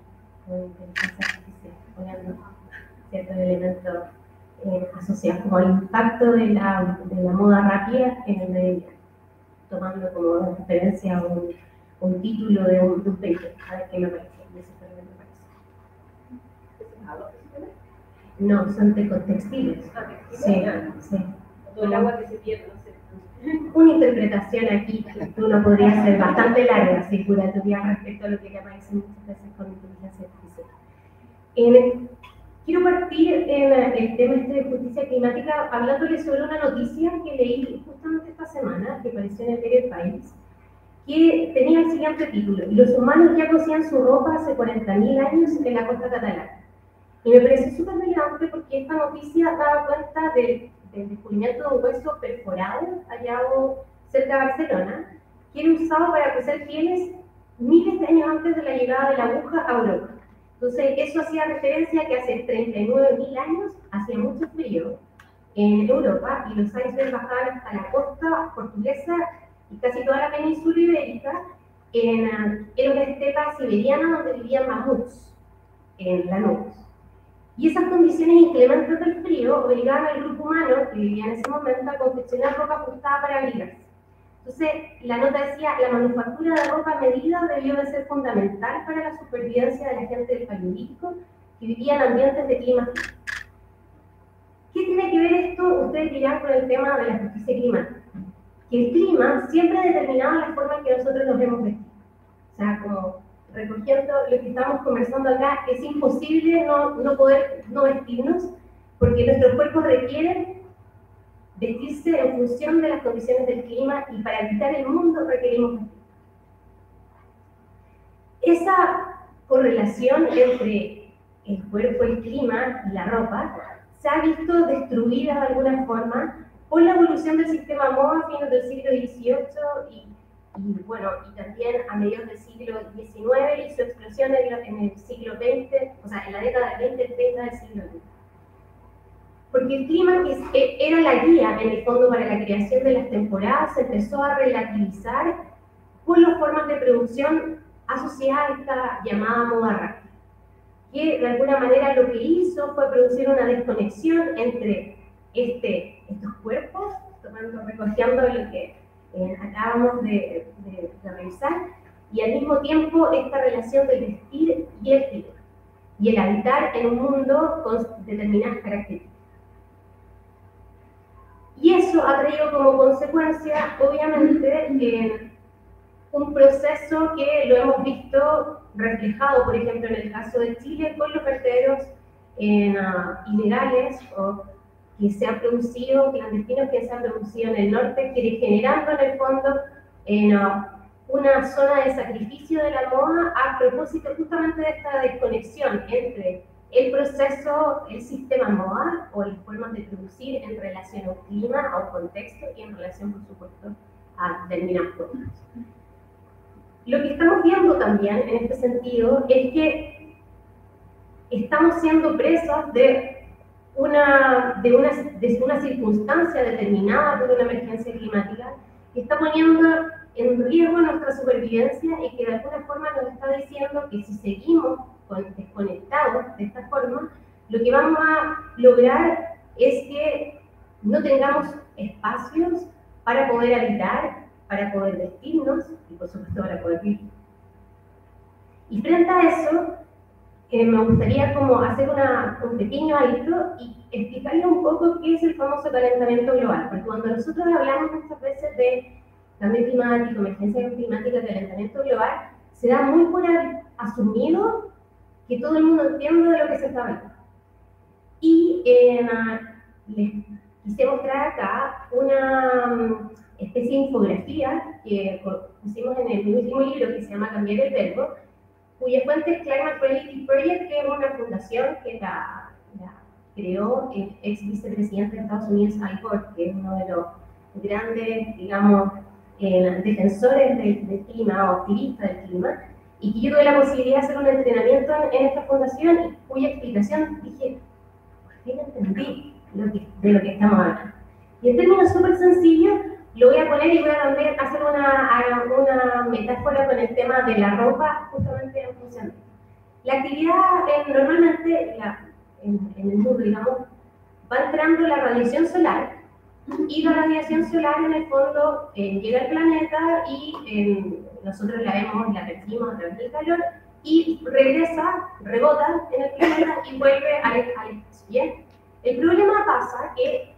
con inteligencia artificial, poniendo ciertos elementos asociados como al impacto de la moda rápida en el medio ambiente, tomando como referencia un título de un paper. A ver qué me parece. No, son textiles. Sí, sí. Todo el agua que se pierde, no sé. Una interpretación aquí que uno podría ser bastante larga, sí, curatoria respecto a lo que le aparece muchas veces con inteligencia artificial. Quiero partir en el tema de justicia climática hablándoles sobre una noticia que leí justamente esta semana, que apareció en el diario El País, que tenía el siguiente título: los humanos ya cosían su ropa hace 40.000 años en la costa catalana. Y me pareció súper relevante porque esta noticia daba cuenta del descubrimiento de un hueso perforado hallado cerca de Barcelona, que era usado para coser pieles miles de años antes de la llegada de la aguja a Europa. Entonces, eso hacía referencia a que hace 39.000 años hacía mucho frío en Europa, y los icebergs bajaban hasta la costa portuguesa y casi toda la península ibérica. Era una estepa siberiana donde vivían mamuts en la nubes. Y esas condiciones inclementes del frío obligaban al grupo humano que vivía en ese momento a confeccionar ropa ajustada para abrigarse. Entonces, la nota decía: la manufactura de ropa a medida debió de ser fundamental para la supervivencia de la gente del Paleolítico que vivía en ambientes de clima frío. ¿Qué tiene que ver esto, ustedes dirán, con el tema de la justicia climática? Que el clima siempre ha determinado la forma en que nosotros nos hemos vestido. O sea, como recogiendo lo que estamos conversando acá, es imposible no poder no vestirnos, porque nuestros cuerpos requieren vestirse en función de las condiciones del clima, y para habitar el mundo requerimos vestir. Esa correlación entre el cuerpo, el clima y la ropa se ha visto destruida de alguna forma por la evolución del sistema moda a fines del siglo XVIII y también a mediados del siglo XIX, y su explosión en el siglo XX, o sea, en la década del 20 y 30 del siglo XX. Porque el clima, que era la guía en el fondo para la creación de las temporadas, se empezó a relativizar por las formas de producción asociadas a esta llamada moda rápida, que de alguna manera lo que hizo fue producir una desconexión entre estos cuerpos, recogiendo lo que acabamos de revisar, y al mismo tiempo esta relación del vestir y el clima, y el habitar en un mundo con determinadas características. Y eso ha traído como consecuencia, obviamente, un proceso que lo hemos visto reflejado, por ejemplo, en el caso de Chile, con los vertederos ilegales, o que se han producido, clandestinos que se han producido en el norte, generando en el fondo una zona de sacrificio de la moda a propósito justamente de esta desconexión entre el proceso, el sistema moda o las formas de producir en relación a un clima, a un contexto y en relación, por supuesto, a determinados productos. Lo que estamos viendo también en este sentido es que estamos siendo presos de una circunstancia determinada por una emergencia climática que está poniendo en riesgo nuestra supervivencia y que de alguna forma nos está diciendo que si seguimos desconectados de esta forma, lo que vamos a lograr es que no tengamos espacios para poder habitar, para poder vestirnos y por supuesto para poder vivir. Y frente a eso, me gustaría como hacer un pequeño alto y explicarle un poco qué es el famoso calentamiento global, porque cuando nosotros hablamos muchas veces de cambio climático, emergencia climática, calentamiento global, se da muy por asumido que todo el mundo entiende de lo que se está hablando. Y les quise mostrar acá una especie de infografía que pusimos en el último libro que se llama Cambiar el Verbo, cuya fuente es Climate Reality Project, que es una fundación que la creó el ex vicepresidente de Estados Unidos, Al Gore, que es uno de los grandes, digamos, defensores del clima o activistas del clima, y que yo tuve la posibilidad de hacer un entrenamiento en esta fundación y cuya explicación dije, por fin entendí de lo que estamos hablando. Y en términos súper sencillos, lo voy a poner y voy a también hacer una metáfora con el tema de la ropa, justamente en función de esto. La actividad, normalmente, en el mundo, digamos, va entrando la radiación solar, y la radiación solar, en el fondo, llega al planeta y nosotros la vemos, la percibimos a través del calor, y regresa, rebota en el planeta y vuelve al espacio. ¿Bien? El problema pasa que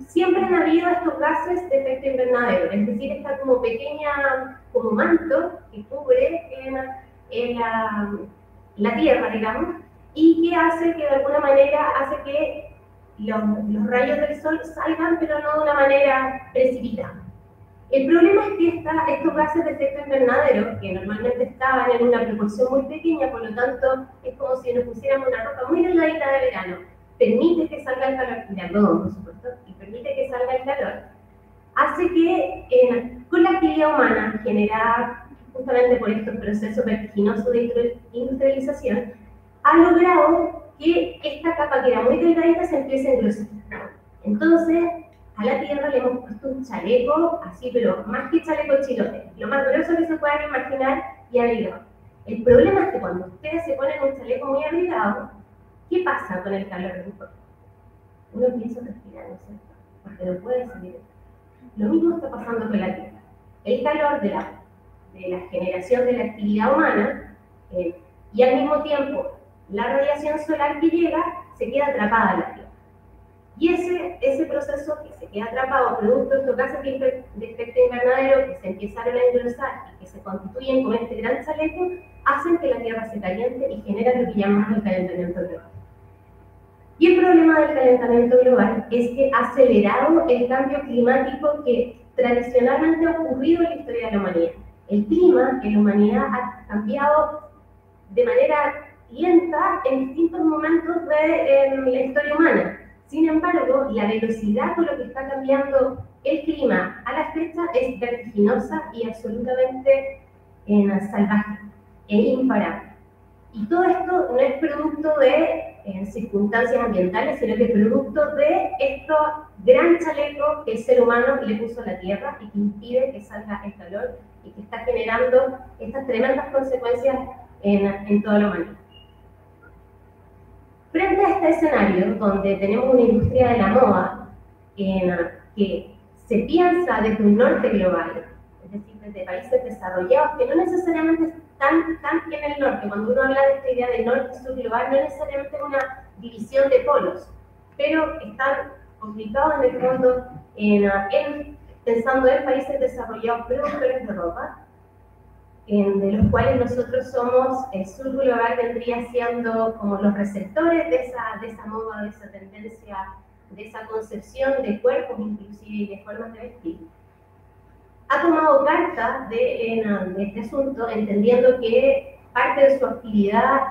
siempre han habido estos gases de efecto invernadero, es decir, esta como pequeña, como manto que cubre la Tierra, digamos, y que hace que de alguna manera hace que los rayos del sol salgan, pero no de una manera precipitada. El problema es que estos gases de efecto invernadero, que normalmente estaban en una proporción muy pequeña, por lo tanto es como si nos pusiéramos una ropa muy delgadita de verano, permite que salga el calor, de algodón por supuesto, y permite que salga el calor, hace que con la actividad humana generada justamente por estos procesos vertiginosos de industrialización, ha logrado que esta capa que era muy delgadita se empiece a engrosar. Entonces, a la Tierra le hemos puesto un chaleco, así, pero más que chaleco chilote, lo más grueso que se puedan imaginar y abrigado. El problema es que cuando ustedes se ponen un chaleco muy abrigado, ¿qué pasa con el calor del cuerpo? Uno empieza a respirar, ¿no es cierto? Porque no puede salir. Lo mismo está pasando con la Tierra. El calor de la generación de la actividad humana y al mismo tiempo la radiación solar que llega se queda atrapada en la Tierra. Y ese proceso que se queda atrapado producto de estos gases de efecto invernadero que se empezaron a engrosar y que se constituyen con este gran chaleco, hacen que la Tierra se caliente y genera lo que llamamos el calentamiento global. Y el problema del calentamiento global es que ha acelerado el cambio climático que tradicionalmente ha ocurrido en la historia de la humanidad. El clima en la humanidad ha cambiado de manera lenta en distintos momentos de la historia humana. Sin embargo, la velocidad con lo que está cambiando el clima a la fecha es vertiginosa y absolutamente salvaje e imparable. Y todo esto no es producto de circunstancias ambientales, sino que es producto de este gran chaleco que el ser humano le puso a la Tierra y que impide que salga el calor y que está generando estas tremendas consecuencias en toda la humanidad. Frente a este escenario, donde tenemos una industria de la moda que se piensa desde un norte global, es decir, desde países desarrollados, que no necesariamente están en el norte. Cuando uno habla de esta idea de norte-sur global, no necesariamente es una división de polos, pero están ubicados en el fondo pensando en países desarrollados productores de ropa, de los cuales nosotros somos, el sur global vendría siendo como los receptores de esa moda, de esa tendencia de esa concepción de cuerpos inclusive y de formas de vestir, ha tomado carta de este asunto, entendiendo que parte de su actividad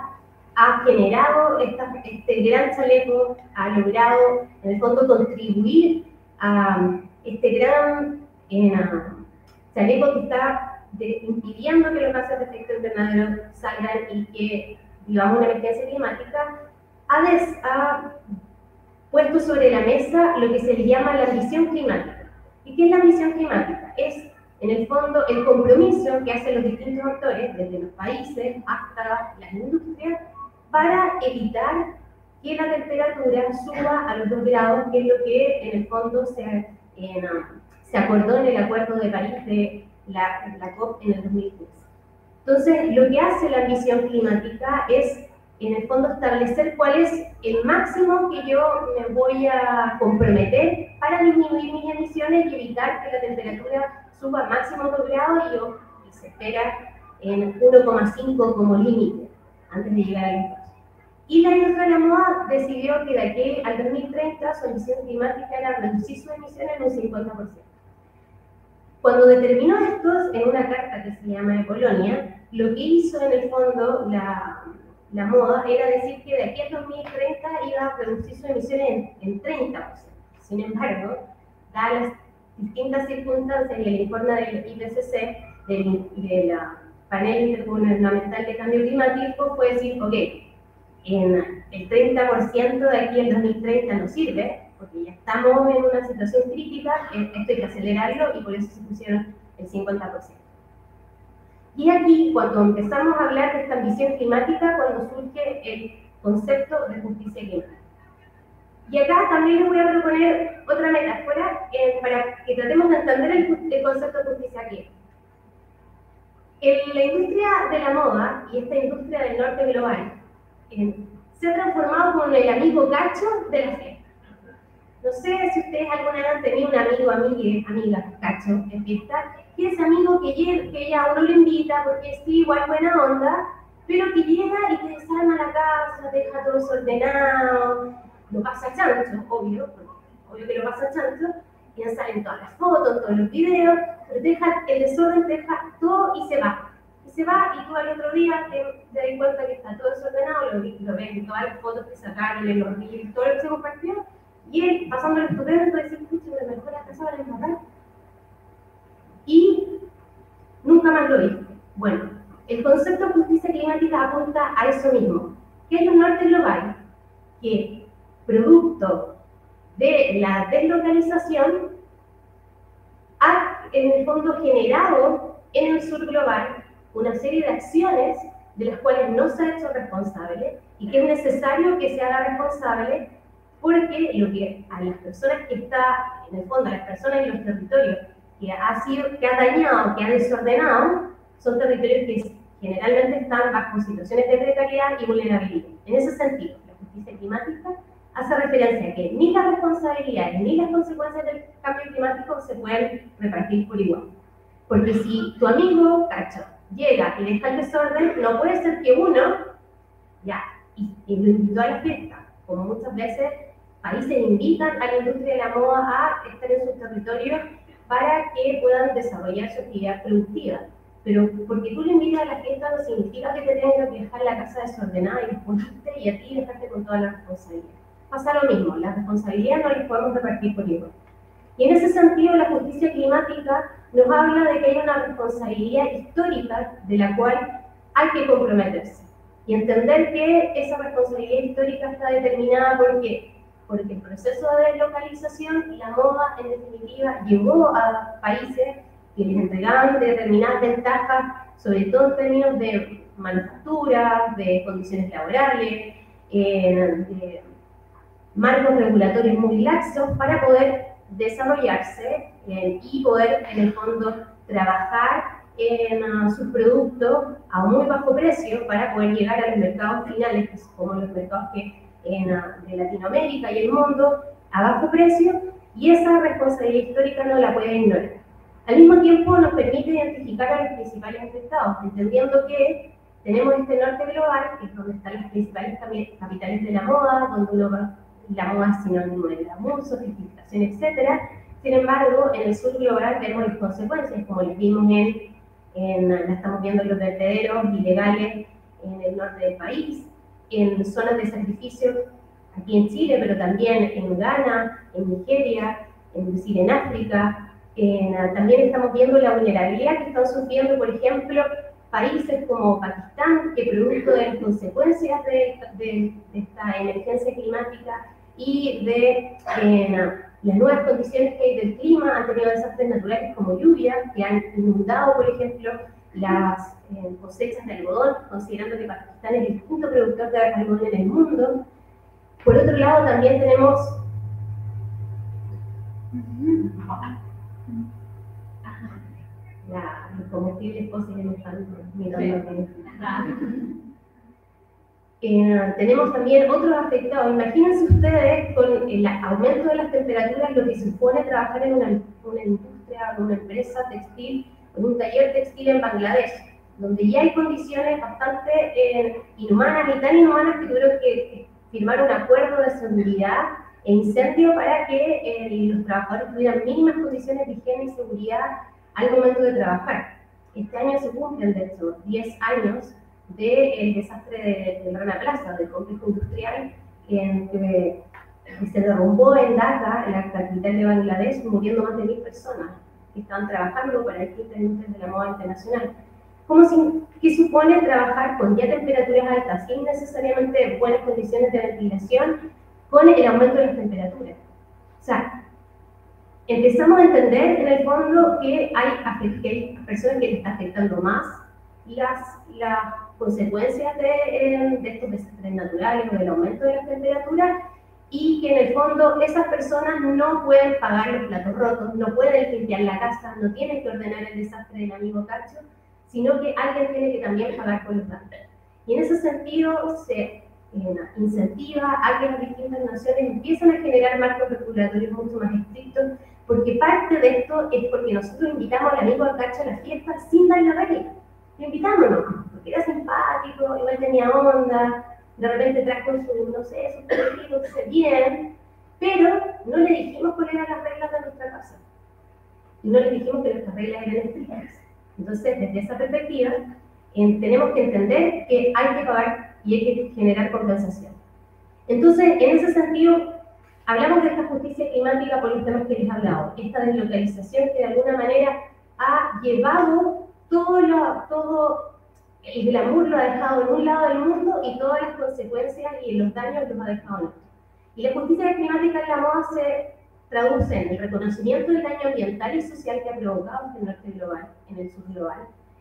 ha generado este gran chaleco, ha logrado en el fondo contribuir a este gran chaleco que está impidiendo que los gases de efecto invernadero salgan y que vivamos una emergencia climática, ha puesto sobre la mesa lo que se le llama la ambición climática. ¿Y qué es la ambición climática? Es, en el fondo, el compromiso que hacen los distintos actores, desde los países hasta las industrias, para evitar que la temperatura suba a los 2 grados, que es lo que en el fondo se acordó en el Acuerdo de París de la COP en el 2015. Entonces, lo que hace la ambición climática es, en el fondo, establecer cuál es el máximo que yo me voy a comprometer para disminuir mis emisiones y evitar que la temperatura suba a máximo 2 grados y se espera en 1,5 como límite antes de llegar al 2. Y la industria de la moda decidió que de aquí al 2030 su ambición climática era reducir sus emisiones en un 50%. Cuando determinó esto en una carta que se llama de Polonia, lo que hizo en el fondo la moda era decir que de aquí al 2030 iba a reducir sus emisiones en 30%. Sin embargo, dadas las distintas circunstancias y el informe del IPCC, del Panel Intergubernamental de Cambio Climático, fue decir, ok, en el 30% de aquí al 2030 no sirve, porque ya estamos en una situación crítica, esto hay que acelerarlo y por eso se pusieron el 50%. Y aquí, cuando empezamos a hablar de esta ambición climática, cuando surge el concepto de justicia climática. Y acá también les voy a proponer otra metáfora para que tratemos de entender el concepto de justicia climática. En la industria de la moda y esta industria del norte global se ha transformado como el amigo cacho de la fiesta. No sé si ustedes alguna vez han tenido un amigo, amiga cacho en fiesta, que es amigo que ya uno lo invita porque sí, igual buena onda, pero que llega y te desarma la casa, te deja todo desordenado, lo pasa chancho, obvio que lo pasa chancho, y ya salen todas las fotos, todos los videos, pero te deja el desorden, te deja todo y se va. Y se va y tú al otro día te das cuenta que está todo desordenado, lo ves en todas las fotos que sacaron, en los reels, todo lo que se compartió, y él pasando el estupendo dice, pucha, lo mejor la casa vale matar. Y nunca más lo viste. Bueno, el concepto de justicia climática apunta a eso mismo, que es un norte global, que producto de la deslocalización ha en el fondo generado en el sur global una serie de acciones de las cuales no se ha hecho responsable y que es necesario que se haga responsable porque lo que a las personas que está, en el fondo, a las personas y los territorios que ha dañado, que ha desordenado, son territorios que generalmente están bajo situaciones de precariedad y vulnerabilidad. En ese sentido, la justicia climática hace referencia a que ni las responsabilidades ni las consecuencias del cambio climático se pueden repartir por igual. Porque si tu amigo, cacho, llega y deja el desorden, no puede ser que uno, y lo invitó a la fiesta, como muchas veces países invitan a la industria de la moda a estar en sus territorios para que puedan desarrollar su actividad productiva. Pero porque tú le invitas a la fiesta no significa que te tengas que dejar la casa desordenada y desponerte y a ti dejarte con toda la responsabilidad. Pasa lo mismo, la responsabilidad no la podemos repartir por igual. Y en ese sentido, la justicia climática nos habla de que hay una responsabilidad histórica de la cual hay que comprometerse. Y entender que esa responsabilidad histórica está determinada porque el proceso de deslocalización y la moda, en definitiva, llevó a países que les entregaban determinadas ventajas, sobre todo en términos de manufactura, de condiciones laborales, de marcos regulatorios muy laxos para poder desarrollarse y poder, en el fondo, trabajar en sus productos a un muy bajo precio para poder llegar a los mercados finales, que son como los mercados de Latinoamérica y el mundo, a bajo precio, y esa responsabilidad histórica no la puede ignorar. Al mismo tiempo nos permite identificar a los principales afectados, entendiendo que tenemos este norte global, que es donde están las principales capitales de la moda, donde uno la moda es sinónimo de glamour, sofisticación, etc. Sin embargo, en el sur global vemos las consecuencias, como les vimos la estamos viendo en los vertederos ilegales en el norte del país, en zonas de sacrificio aquí en Chile, pero también en Ghana, en Nigeria, en África. También estamos viendo la vulnerabilidad que están sufriendo, por ejemplo, países como Pakistán, que producto de las consecuencias de esta emergencia climática y de las nuevas condiciones que hay del clima, han tenido desastres naturales como lluvia, que han inundado, por ejemplo, las cosechas de algodón, considerando que Pakistán es el quinto productor de algodón en el mundo. Por otro lado, también tenemos los combustibles fósiles me están mirando. Tenemos también otros afectados. Imagínense ustedes con el aumento de las temperaturas lo que supone trabajar en una industria, en una empresa textil, en un taller textil en Bangladesh, donde ya hay condiciones bastante inhumanas y tan inhumanas que tuvieron que firmar un acuerdo de seguridad e incendio para que los trabajadores tuvieran mínimas condiciones de higiene y seguridad al momento de trabajar. Este año se cumplen, de hecho, 10 años del desastre del Rana Plaza, del complejo industrial que se derrumbó en Dhaka, la capital de Bangladesh, muriendo más de 1000 personas que estaban trabajando para el Club de la Moda Internacional. ¿Qué supone trabajar con ya temperaturas altas, sin necesariamente buenas condiciones de ventilación, con el aumento de las temperaturas? O sea, empezamos a entender en el fondo que hay personas que les está afectando más las consecuencias de estos desastres naturales o del aumento de las temperaturas, y que en el fondo esas personas no pueden pagar los platos rotos, no pueden limpiar la casa, no tienen que ordenar el desastre del amigo Cacho, sino que alguien tiene que también pagar por los daños. Y en ese sentido se incentiva a que las distintas naciones empiecen a generar marcos regulatorios mucho más estrictos, porque parte de esto es porque nosotros invitamos al amigo Cacho a la fiesta sin dar la regla. Lo invitamos, ¿no? Porque era simpático, igual tenía onda, de repente trajo su, no sé, sus perritos, bien, pero no le dijimos cuáles eran las reglas de nuestra casa. Y no le dijimos que nuestras reglas eran estrictas. Entonces, desde esa perspectiva, tenemos que entender que hay que pagar y hay que generar compensación. Entonces, en ese sentido, hablamos de esta justicia climática por los temas que les he hablado, esta deslocalización que de alguna manera ha llevado todo el glamour lo ha dejado en un lado del mundo y todas las consecuencias y los daños los ha dejado en otro. Y la justicia climática en la moda se traduce en el reconocimiento del daño ambiental y social que ha provocado en el norte global, en el sur global,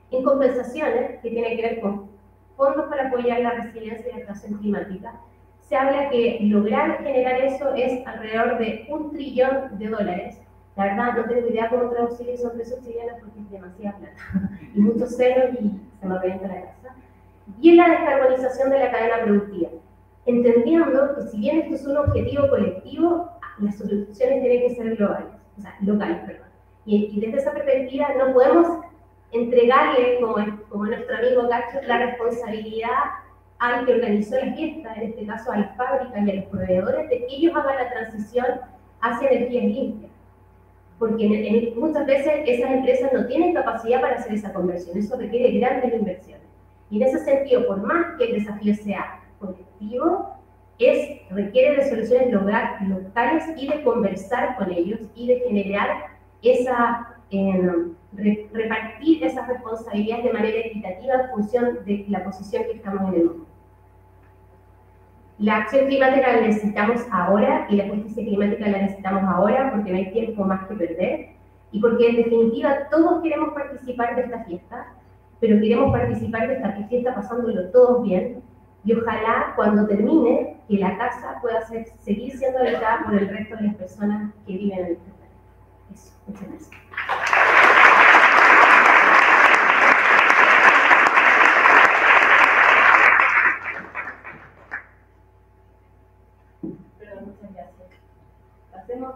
en compensaciones que tienen que ver con fondos para apoyar la resiliencia y la adaptación climática. Se habla que lograr generar eso es alrededor de $1 trillón. La verdad, no tengo idea cómo traducir eso en pesos chilenos porque es demasiada plata y muchos ceros y se me revienta la casa. Y en la descarbonización de la cadena productiva, entendiendo que si bien esto es un objetivo colectivo, las soluciones tienen que ser globales, o sea, locales, perdón. Y desde esa perspectiva no podemos entregarle, como nuestro amigo Cacho, la responsabilidad al que organizó la fiesta, en este caso a las fábricas y a los proveedores, de que ellos hagan la transición hacia energías limpias. Porque muchas veces esas empresas no tienen capacidad para hacer esa conversión, eso requiere grandes inversiones. Y en ese sentido, por más que el desafío sea colectivo, requiere de soluciones locales y de conversar con ellos y de generar repartir esas responsabilidades de manera equitativa en función de la posición que estamos en el mundo. La acción climática la necesitamos ahora y la justicia climática la necesitamos ahora porque no hay tiempo más que perder y porque en definitiva todos queremos participar de esta fiesta, pero queremos participar de esta fiesta pasándolo todos bien y ojalá cuando termine que la casa pueda seguir siendo habitada por el resto de las personas que viven en este planeta. Eso, muchas gracias. Tenemos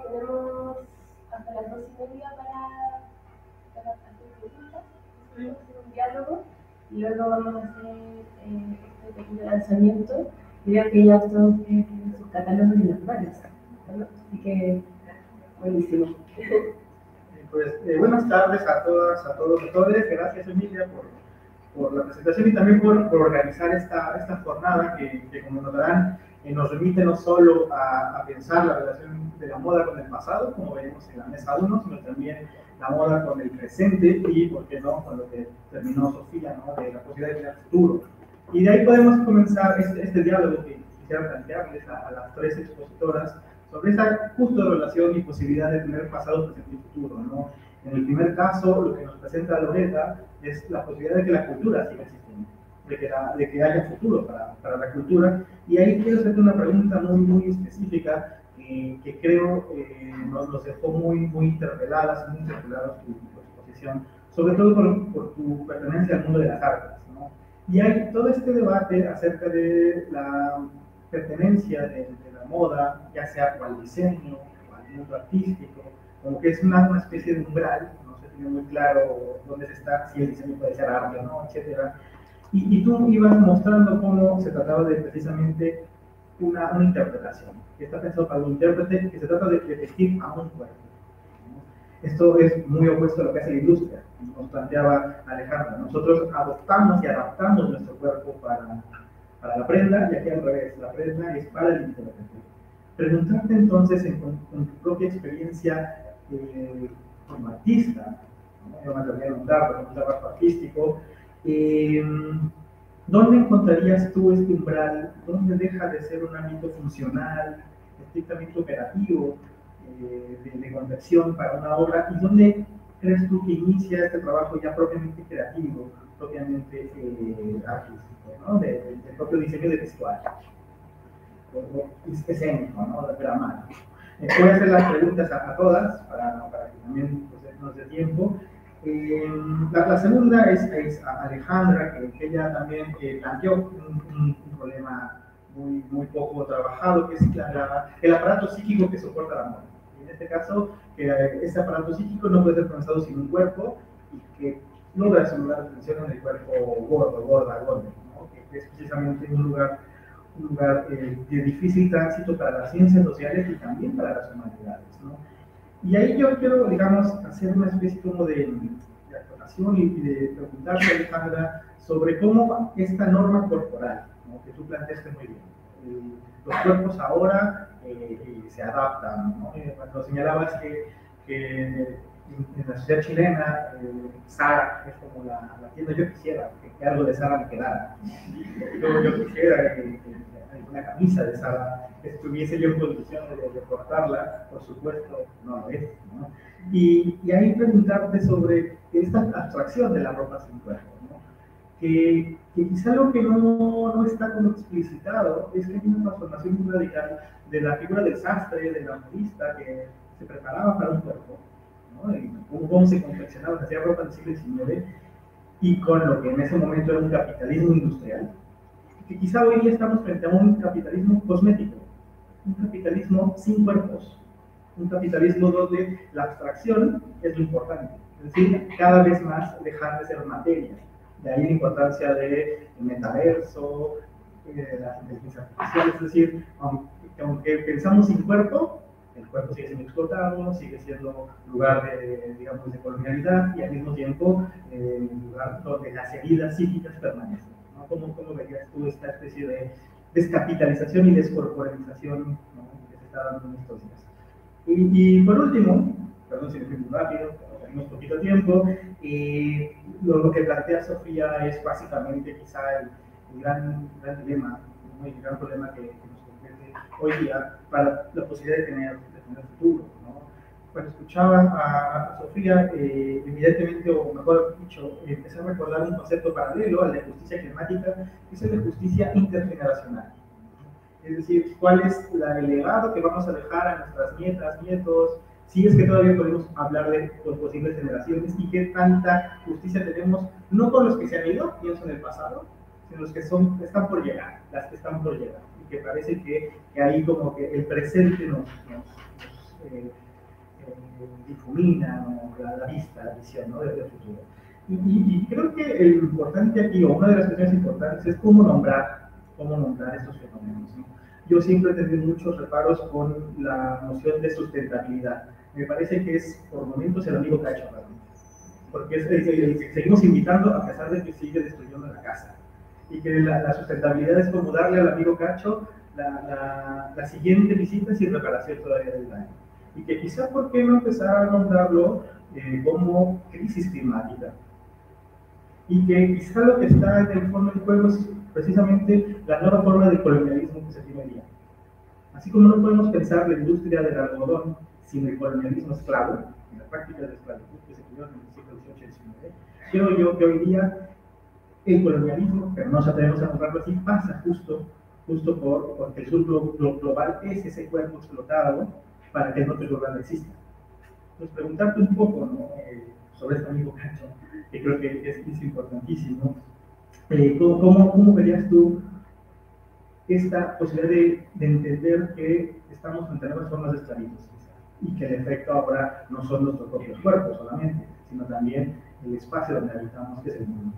hasta las 2:30 para hacer preguntas, hacer un diálogo, y luego vamos a hacer este pequeño lanzamiento. Creo que ya todos sus catálogos individuales. Así que, buenísimo. Buenas tardes a todas, a todos, a todos. Gracias, Emilia, por la presentación y también por organizar esta jornada que, como notarán, nos remite no solo a pensar la relación de la moda con el pasado, como veremos en la mesa 1, sino también la moda con el presente y, por qué no, con lo que terminó Sofía, ¿no? De la posibilidad de crear futuro. Y de ahí podemos comenzar este diálogo que quisiera plantearles a las tres expositoras sobre esa justa relación y posibilidad de tener pasado, presente y futuro, ¿no? En el primer caso, lo que nos presenta Loreta es la posibilidad de que la cultura siga existiendo, de que haya futuro para la cultura. Y ahí quiero hacerte una pregunta muy específica que creo nos dejó muy interpelados tu exposición, sobre todo por tu pertenencia al mundo de las artes, ¿no? Y hay todo este debate acerca de la pertenencia de la moda, ya sea al diseño o al mundo artístico, como que es una especie de umbral, no se tiene muy claro dónde se está, si el diseño puede ser arte o no, etc. Y tú ibas mostrando cómo se trataba de precisamente una interpretación, que está pensado para un intérprete, que se trata de vestir a un cuerpo, ¿no? Esto es muy opuesto a lo que hace la industria, nos planteaba Alejandra. Nosotros adoptamos y adaptamos nuestro cuerpo para la prenda, y aquí al revés, la prenda es para el intérprete. Preguntarte entonces, con tu propia experiencia como artista, ¿no? Yo me atrevería a preguntar, por un trabajo artístico, ¿dónde encontrarías tú este umbral? ¿Dónde deja de ser un ámbito funcional, estrictamente operativo, de conversión para una obra? ¿Y dónde crees tú que inicia este trabajo ya propiamente creativo, propiamente artístico, ¿no? Del propio diseño de vestuario, o escénico, ¿no? De la mano. Voy a hacer las preguntas a todas para que también pues, nos dé tiempo. La segunda es a Alejandra, que ella también planteó un problema muy poco trabajado, que es el aparato psíquico que soporta la moda. En este caso, ese aparato psíquico no puede ser pensado sin un cuerpo y que logra simular atención en el cuerpo gorda, ¿no? Que es precisamente un lugar de difícil tránsito para las ciencias sociales y también para las humanidades, ¿no? Y ahí yo quiero, digamos, hacer una especie como de acotación y de preguntarle a Alejandra sobre cómo esta norma corporal, ¿no? Que tú planteaste muy bien. Los cuerpos ahora se adaptan, ¿no? Cuando señalabas que en la sociedad chilena, Zara es como la tienda. Yo quisiera que algo de Zara me quedara. Yo quisiera que una camisa de Zara estuviese yo en condiciones de portarla, por supuesto, no lo es, ¿no? Y ahí preguntarte sobre esta abstracción de la ropa sin cuerpo, ¿no? Que quizá lo que no está como explicitado es que hay una transformación muy radical de la figura del sastre, del modista que se preparaba para un cuerpo, ¿no? Y cómo se confeccionaba, se hacía ropa del siglo XIX, y con lo que en ese momento era un capitalismo industrial, que quizá hoy día estamos frente a un capitalismo cosmético, un capitalismo sin cuerpos, un capitalismo donde la abstracción es lo importante, es decir, cada vez más dejar de ser materia. De ahí la importancia del metaverso, las inteligencias artificiales, es decir, aunque pensamos sin cuerpo, el cuerpo sigue siendo explotado, sigue siendo lugar de colonialidad y al mismo tiempo lugar donde las heridas psíquicas permanecen, ¿no? ¿Cómo verías tú esta especie de descapitalización y descorporalización, ¿no? Que se está dando en estos días? Y por último, perdón si me fui muy rápido, pero tenemos poquito tiempo, lo que plantea Sofía es básicamente quizá el gran dilema, ¿no? El gran problema que nos compete hoy día para la posibilidad de tener futuro, ¿no? Cuando escuchaba a Sofía, evidentemente, o mejor dicho, empecé a recordar un concepto paralelo al de justicia climática, que es el de justicia intergeneracional. Es decir, cuál es el legado que vamos a dejar a nuestras nietas, nietos, si es que todavía podemos hablar de posibles generaciones, y qué tanta justicia tenemos, no con los que se han ido, pienso en el pasado, sino los que están por llegar, las que están por llegar, y que parece que ahí como que el presente nos difumina, ¿no? la visión, ¿no? Del futuro. Y creo que lo importante aquí, o una de las cuestiones importantes, es cómo nombrar estos fenómenos, ¿no? yo siempre he tenido muchos reparos con la noción de sustentabilidad. Me parece que es por momentos el amigo cacho realmente, porque seguimos invitando a pesar de que sigue destruyendo la casa, y que la sustentabilidad es como darle al amigo cacho la siguiente visita sin reparación todavía del daño, y que quizá por qué no empezar a nombrarlo como crisis climática, y que quizá lo que está en el fondo del juego es precisamente la nueva forma de colonialismo que se tiene hoy día. Así como no podemos pensar la industria del algodón sin el colonialismo esclavo, y la práctica de la esclavitud que se creó en el siglo XVIII y XIX, creo yo que hoy día el colonialismo, pero no nos atrevemos a nombrarlo así, pasa justo porque el sur global es ese cuerpo explotado para que el norte global no exista. Entonces, preguntarte un poco, ¿no? Sobre este amigo cacho, que creo que es importantísimo. ¿Cómo verías tú esta posibilidad de entender que estamos frente a nuevas formas de esclavitud y que el efecto ahora no son nuestros propios cuerpos solamente, sino también el espacio donde habitamos, que es el mundo?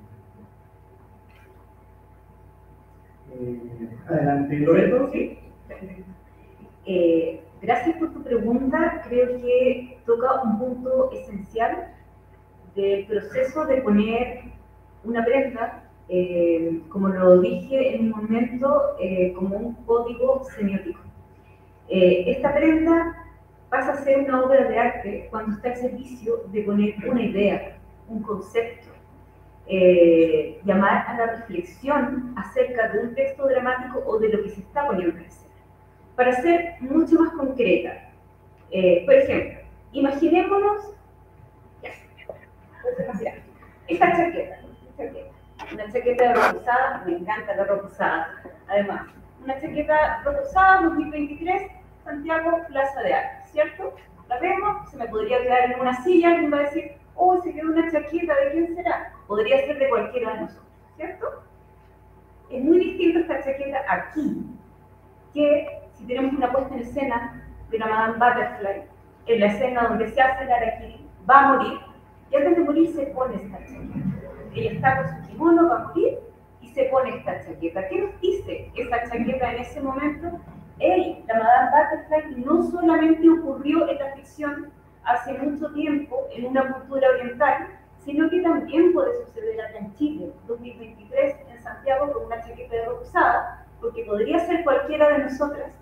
Adelante, Loreto. Sí. Gracias por tu pregunta. Creo que toca un punto esencial del proceso de poner una prenda, como lo dije en un momento, como un código semiótico. Esta prenda pasa a ser una obra de arte cuando está al servicio de poner una idea, un concepto, llamar a la reflexión acerca de un texto dramático o de lo que se está poniendo en escena. Para ser mucho más concreta, por ejemplo, imaginémonos esta chaqueta, una chaqueta de ropa usada, me encanta la ropa usada, además, una chaqueta ropa usada 2023, Santiago, Plaza de Armas, ¿cierto? La vemos, se me podría quedar en una silla, alguien va a decir, oh, se quedó una chaqueta, ¿de quién será? Podría ser de cualquiera de nosotros, ¿cierto? Es muy distinto esta chaqueta aquí, que si tenemos una puesta en escena de la Madame Butterfly, en la escena donde se hace el harakiri, va a morir, y antes de morir se pone esta chaqueta. Ella está con su kimono, va a morir, y se pone esta chaqueta. ¿Qué nos dice esa chaqueta en ese momento? La Madame Butterfly no solamente ocurrió en la ficción hace mucho tiempo en una cultura oriental, sino que también puede suceder acá en Chile, 2023, en Santiago, con una chaqueta de ropa usada, porque podría ser cualquiera de nosotras,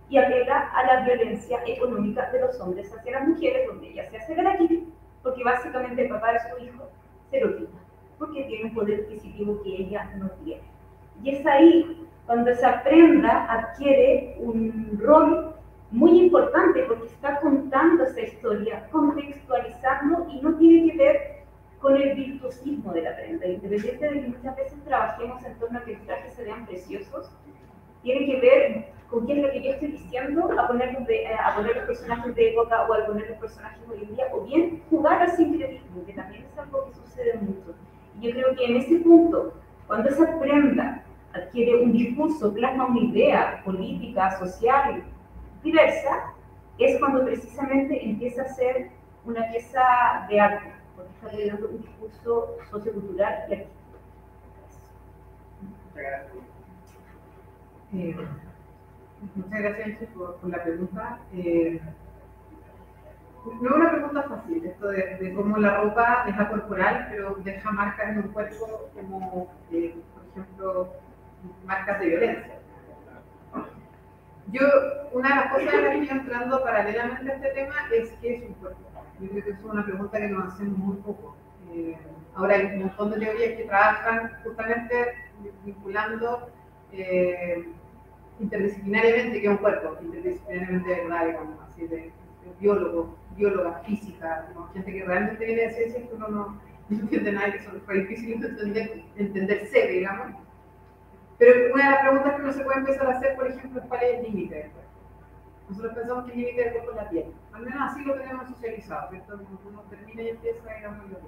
y apela a la violencia económica de los hombres hacia las mujeres, donde ella se hace el harakiri, porque básicamente el papá de su hijo se lo quita, porque tiene un poder adquisitivo que ella no tiene. Y es ahí cuando esa prenda adquiere un rol muy importante, porque está contando esa historia, contextualizando, y no tiene que ver con el virtuosismo de la prenda, independiente de que muchas veces trabajemos en torno a que los trajes se vean preciosos, tiene que ver con qué es lo que yo estoy diciendo, a poner los personajes de época o a poner los personajes hoy en día, o bien jugar al sincretismo, que también es algo que sucede mucho. Y yo creo que en ese punto, cuando esa prenda adquiere un discurso, plasma una idea política, social, diversa, es cuando precisamente empieza a ser una pieza de arte, porque está creando un discurso sociocultural y artístico. Muchas gracias por la pregunta. No es una pregunta fácil, esto de cómo la ropa es acorporal, pero deja marcas en un cuerpo como, por ejemplo, marcas de violencia. Una de las cosas que estoy entrando paralelamente a este tema es qué es un cuerpo. Yo creo que es una pregunta que nos hacemos muy poco. Ahora hay un montón de teorías que trabajan justamente vinculando interdisciplinariamente que es un cuerpo, interdisciplinariamente de verdad, digamos, así de biólogos, biólogas, físicas, ¿no? Gente que realmente viene de ciencias que uno no entiende nada, que son difíciles de entenderse, digamos. Pero una de las preguntas que uno se puede empezar a hacer, por ejemplo, es cuál es el límite del cuerpo. Nosotros pensamos que el límite del cuerpo es la piel, al menos así lo tenemos socializado, ¿cierto? Cuando uno termina y empieza, digamos, lo que.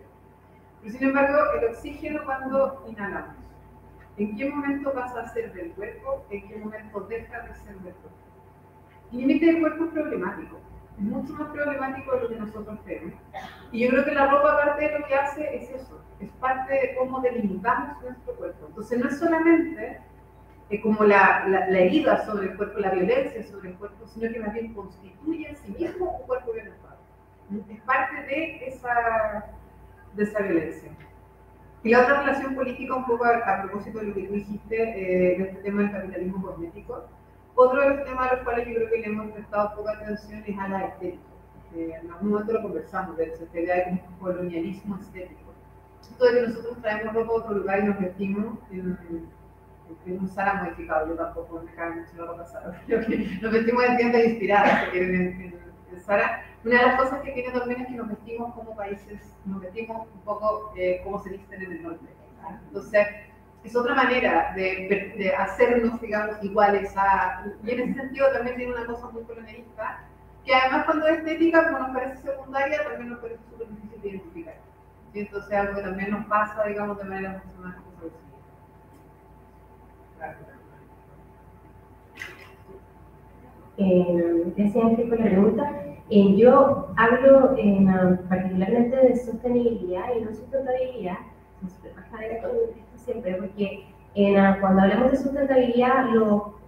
Pero sin embargo, el oxígeno cuando inhalamos, ¿en qué momento pasa a ser del cuerpo? ¿En qué momento deja de ser del cuerpo? El límite del cuerpo es problemático, es mucho más problemático de lo que nosotros creemos. Y yo creo que la ropa, aparte de lo que hace, es eso, es parte de cómo delimitamos nuestro cuerpo. Entonces no es solamente como la herida sobre el cuerpo, la violencia sobre el cuerpo, sino que más bien constituye en sí mismo un cuerpo violentado. Es parte de esa violencia. Y la otra relación política, un poco a propósito de lo que tú dijiste, de este tema del capitalismo cosmético, otro de los temas a los cuales yo creo que le hemos prestado poca atención es a la estética. En algún momento lo conversamos, de esta idea de un colonialismo estético. Esto de que nosotros traemos ropa a otro lugar y nos vestimos en un Zara modificado, yo tampoco me cae mucho la ropa Zara, creo que nos vestimos en tiendas inspiradas, si quieren, en Zara. Una de las cosas que tiene también es que nos vestimos como países, nos vestimos un poco como se visten en el norte. Entonces, es otra manera de hacernos, digamos, iguales y en ese sentido también tiene una cosa muy colonialista, que además cuando es estética, como nos parece secundaria, también nos parece súper difícil de identificar. ¿Sí? Entonces, algo que también nos pasa, digamos, de manera mucho más desapercibida. Gracias, Ángel, por la pregunta. Yo hablo particularmente de sostenibilidad y no sustentabilidad. Siempre, porque cuando hablamos de sustentabilidad,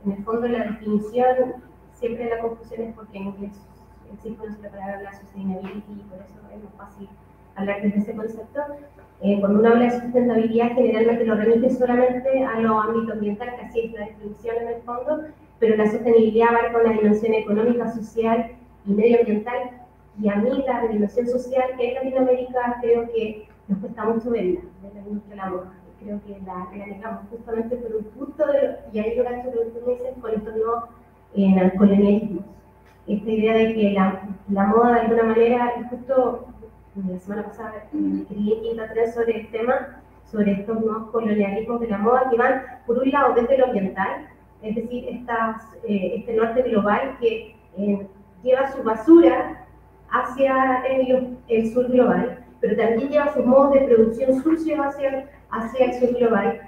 en el fondo la definición, siempre la confusión es porque en inglés existe una palabra, sustainability, y por eso es más fácil hablar desde ese concepto. Cuando uno habla de sustentabilidad, generalmente lo remite solamente a lo ámbito ambiental, que así es la definición en el fondo, pero la sostenibilidad abarca una dimensión económica, social y medioambiental, y a mí la dimensión social que en Latinoamérica creo que nos cuesta mucho verla, de la industria de la moda. Creo que la negamos justamente por un punto, y ahí lo que tú me dices, con estos nuevos colonialismos. Esta idea de que la moda de alguna manera, y justo la semana pasada escribí en Quinta 3 sobre el tema, sobre estos nuevos colonialismos de la moda que van, por un lado, desde lo ambiental, es decir, este norte global que lleva su basura hacia el sur global, pero también lleva sus modos de producción sucios hacia el sur global,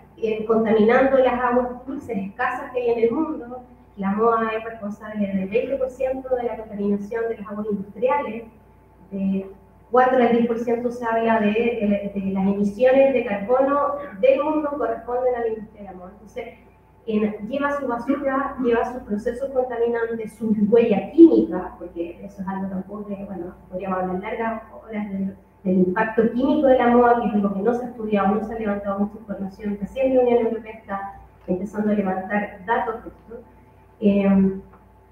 contaminando las aguas dulces escasas que hay en el mundo. La moda es responsable del 20% de la contaminación de las aguas industriales, de 4 al 10% se habla de las emisiones de carbono del mundo corresponden a la industria de la moda. Entonces, lleva su basura, lleva sus procesos contaminantes, su huella química, porque eso es algo tampoco que, bueno, podríamos hablar largas horas del impacto químico de la moda, que es algo que no se ha estudiado, no se ha levantado mucha información. Recién la Unión Europea está empezando a levantar datos de esto.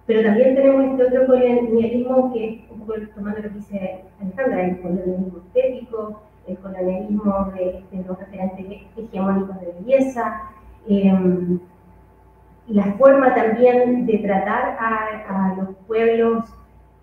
Pero también tenemos este otro colonialismo que es un poco tomando lo que dice Alejandra, el colonialismo estético, el colonialismo de los referentes hegemónicos de belleza, la forma también de tratar a los pueblos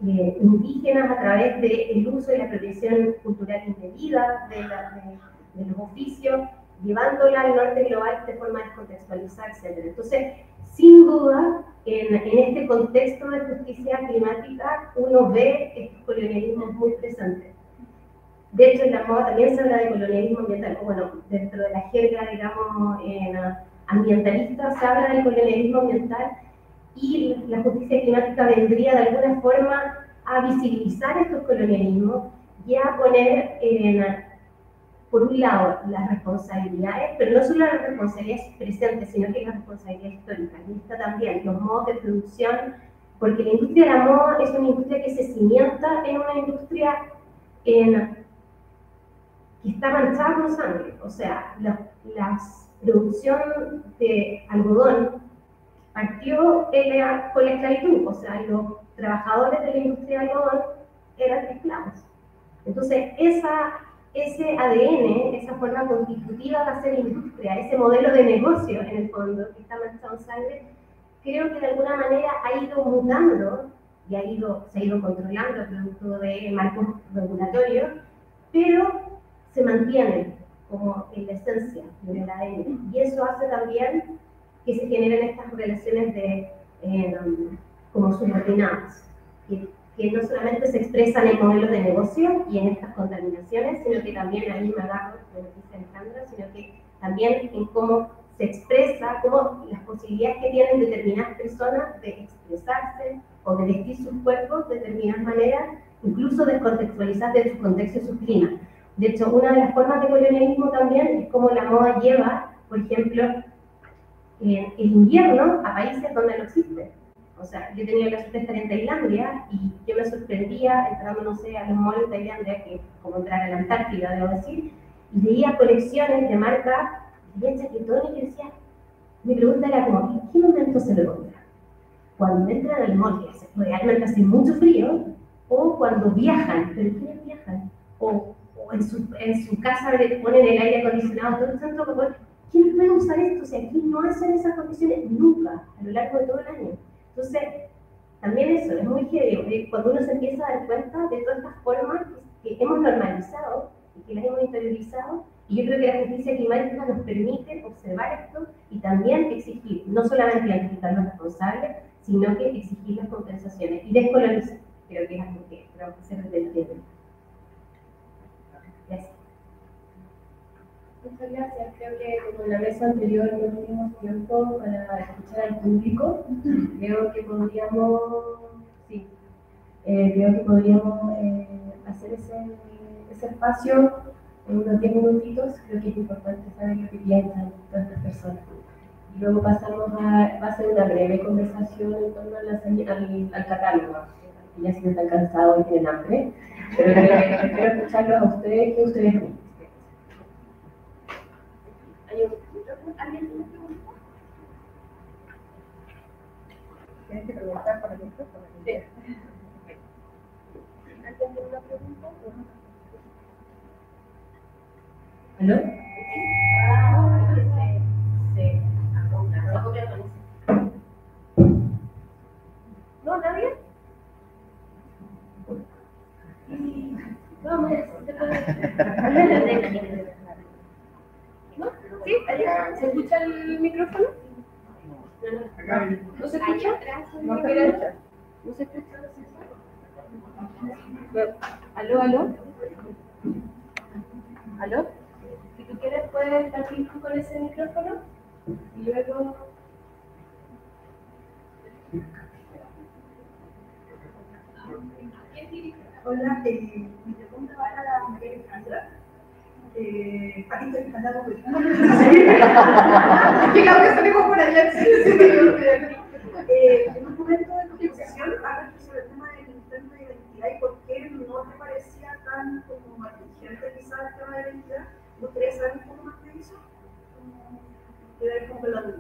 indígenas a través del uso y la apropiación cultural indebida de los oficios, llevándola al norte global de forma descontextualizada, etc. Entonces, sin duda, en este contexto de justicia climática, uno ve estos colonialismos muy presentes. De hecho, en la moda también se habla de colonialismo ambiental, bueno, dentro de la jerga, digamos, ambientalista, se habla del colonialismo ambiental, y la justicia climática vendría de alguna forma a visibilizar estos colonialismos y a poner por un lado las responsabilidades, pero no solo las responsabilidades presentes, sino que las responsabilidades históricas. Y está también los modos de producción, porque la industria de la moda es una industria que se cimienta en una industria que está manchada con sangre. O sea, la producción de algodón partió con la esclavitud, o sea, los trabajadores de la industria de algodón eran esclavos. Entonces, ese ADN, esa forma constitutiva de hacer industria, ese modelo de negocio en el fondo que está manchado en sangre, creo que de alguna manera ha ido mutando y se ha ido controlando producto de marcos regulatorios, pero se mantiene como en la esencia del ADN. Y eso hace también que se generen estas relaciones como subordinadas, que no solamente se expresan en modelos de negocio y en estas contaminaciones, sino que también, ahí me agarro de lo que dice Alejandra, sino que también en cómo se expresa, cómo las posibilidades que tienen determinadas personas de expresarse o de vestir sus cuerpos de determinadas maneras, incluso descontextualizadas de su contexto y su clima. De hecho, una de las formas de colonialismo también es cómo la moda lleva, por ejemplo, el invierno a países donde no existe. O sea, yo tenía la suerte de estar en Tailandia y yo me sorprendía entrando, no sé, a los malls de Tailandia, que es como entrar a la Antártida, debo decir, y veía colecciones de marca bien chaquetones y decía, mi pregunta era como, ¿en qué momento se lo compra? Cuando entran al mall, que realmente hace mucho frío, o cuando viajan, pero ¿quiénes viajan? O en su casa le ponen el aire acondicionado todo el santo calor. ¿Quién puede usar esto? O sea, aquí no hacen esas condiciones nunca, a lo largo de todo el año. Entonces, también eso, es muy heavy, cuando uno se empieza a dar cuenta de todas estas formas que hemos normalizado y que las hemos interiorizado, y yo creo que la justicia climática nos permite observar esto y también exigir, no solamente identificar los responsables, sino que exigir las compensaciones y descolonizar. Creo que es algo que tenemos que hacer desde el tiempo. Gracias. Muchas gracias. Creo que como en la mesa anterior no tuvimos tiempo para escuchar al público, creo que podríamos, sí, creo que podríamos hacer ese espacio en unos 10 minutitos. Creo que es importante saber lo que piensan todas estas personas. Y luego pasamos va a ser una breve conversación en torno al catálogo, que ya se están cansados y tienen hambre, pero espero escucharlos a ustedes, que ustedes ven. ¿Alguien tiene preguntas? Tienes que preguntar para el micrófono. Sí. ¿Alguien tiene una pregunta? ¿Aló? Sí. ¿No, nadie? Vamos, ¿no? ¿Sí? ¿Se escucha el micrófono? ¿No se escucha? No se escucha. ¿No se escucha? ¿Aló, aló? ¿Aló? Si tú quieres puedes estar fijo con ese micrófono y luego... Hola, mi pregunta va a la María Alejandra. Aquí estoy encantado con Claro que salimos por allá. en un momento de tu exposición hablaste sobre el tema del intento de identidad y por qué no te parecía tan como atingente quizás el tema de la identidad. ¿Me gustaría saber un poco más de eso? Quedar como con la duda.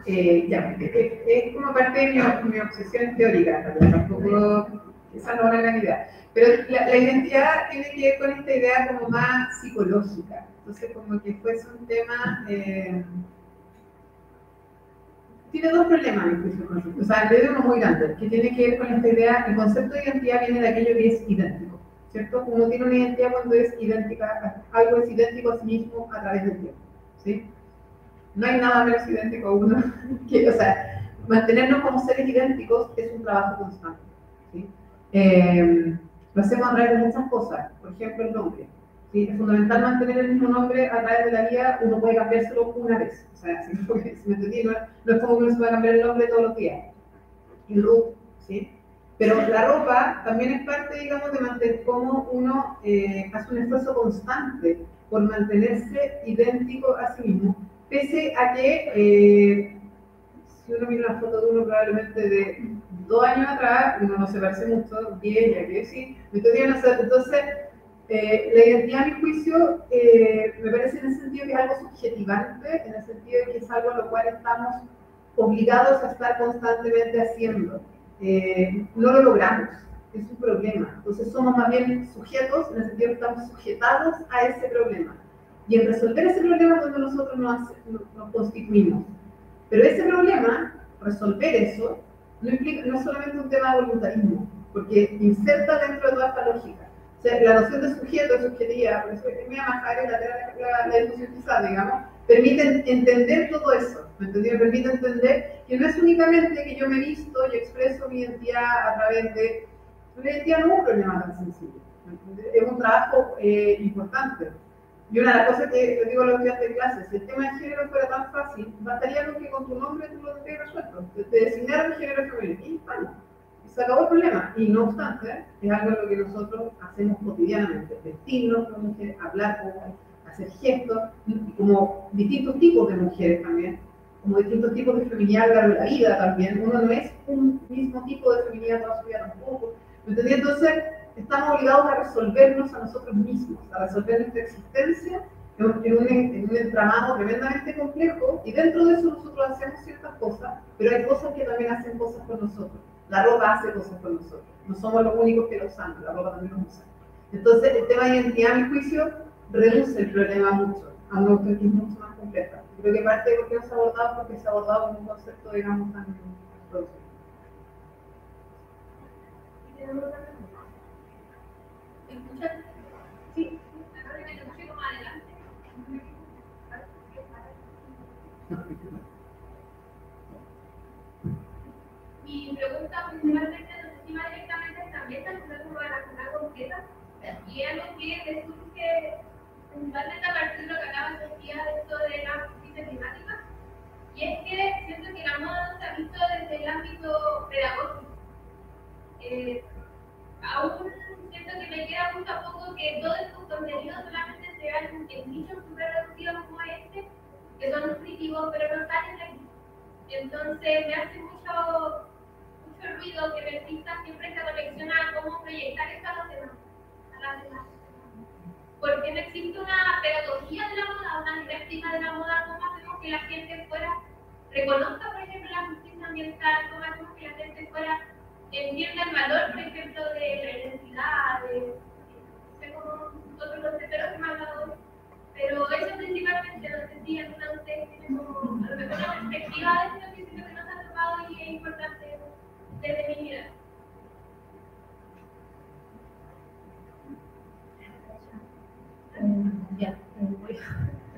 Es como parte de mi obsesión teórica, pero tampoco, esa no era la idea. Pero la identidad tiene que ver con esta idea como más psicológica. Entonces, como que fuese un tema... tiene dos problemas, mi juicio, el concepto. O sea, el uno muy grande, que tiene que ver con esta idea, el concepto de identidad viene de aquello que es idéntico, ¿cierto? Uno tiene una identidad cuando es idéntica, algo es idéntico a sí mismo a través del tiempo, ¿sí? No hay nada menos idéntico a uno que, o sea, mantenernos como seres idénticos es un trabajo constante, ¿sí? Lo hacemos a través de muchas cosas, por ejemplo el nombre, ¿sí? Es fundamental mantener el mismo nombre a través de la vida, uno puede cambiárselo una vez, o sea, si me entendí, no es como que uno se puede cambiar el nombre todos los días, el look, ¿sí? Pero la ropa también es parte, digamos, de mantener cómo uno hace un esfuerzo constante por mantenerse idéntico a sí mismo, pese a que si uno mira una foto de uno probablemente de 2 años atrás, uno no se parece mucho, 10, ya que sí, entonces la identidad, a mi juicio, me parece en ese sentido que es algo subjetivante, en el sentido de que es algo a lo cual estamos obligados a estar constantemente haciendo. No lo logramos, es un problema. Entonces somos más bien sujetos, en el sentido de que estamos sujetados a ese problema. Y en resolver ese problema es donde nosotros nos constituimos. Pero ese problema, resolver eso, no es solamente un tema de voluntarismo, porque inserta dentro de toda esta lógica. O sea, la noción de sujeto, de subjetividad, por eso es muy amajada la discusión quizás, digamos, permite entender todo eso, ¿me entendieron? Permite entender que no es únicamente que yo me visto y expreso mi identidad a través de... La identidad no es un problema tan sencillo, es un trabajo importante. Y una de las cosas que les digo a los estudiantes de clase, si el tema de género fuera tan fácil, bastaría con que con tu nombre tú lo tengas resuelto, te designaron el género femenino, y vamos, se acabó el problema. Y no obstante, es algo en lo que nosotros hacemos cotidianamente, vestirnos como mujeres, hablar como mujeres, hacer gestos, como distintos tipos de mujeres también, como distintos tipos de feminidad a lo largo de la vida también. Uno no es un mismo tipo de feminidad toda su vida tampoco. ¿Me entendí? Entonces, estamos obligados a resolvernos a nosotros mismos, a resolver nuestra existencia en un entramado tremendamente complejo, y dentro de eso nosotros hacemos ciertas cosas, pero hay cosas que también hacen cosas por nosotros. La ropa hace cosas por nosotros. No somos los únicos que lo usamos, la ropa también lo usa. Entonces, el tema de identidad, a mi juicio, reduce el problema mucho, a una cuestión que es mucho más compleja. Creo que parte de por qué no se ha abordado, porque se ha abordado con un concepto, digamos, tan reducido. ¿Me escuchan? Sí. Acá me escuché como adelante. Mi pregunta principalmente no se va directamente a esta mesa, sino como a la zona concreta. Y algo que me surge principalmente a partir de lo que acabas de decir de esto de la justicia climática. Y es que siento que la moda no se ha visto desde el ámbito pedagógico. Aún siento que me queda mucho a poco que todos estos contenidos solamente se vean en nichos súper reducidos como este, que son nutritivos, pero no salen de aquí. Entonces me hace mucho ruido que no exista siempre esta conexión a cómo proyectar esto a los demás, porque no existe una pedagogía de la moda, una didáctica de la moda. ¿Cómo hacemos que la gente fuera reconozca, por ejemplo, la justicia ambiental? ¿Cómo hacemos que la gente fuera entienda el valor, por ejemplo, de la identidad, de como otros conceptos que me han hablado hoy? Pero eso principalmente, no sé si alguna de ustedes tiene como a lo mejor una perspectiva de esto que siento que nos ha tocado y es importante desde mi mirada. Ya, voy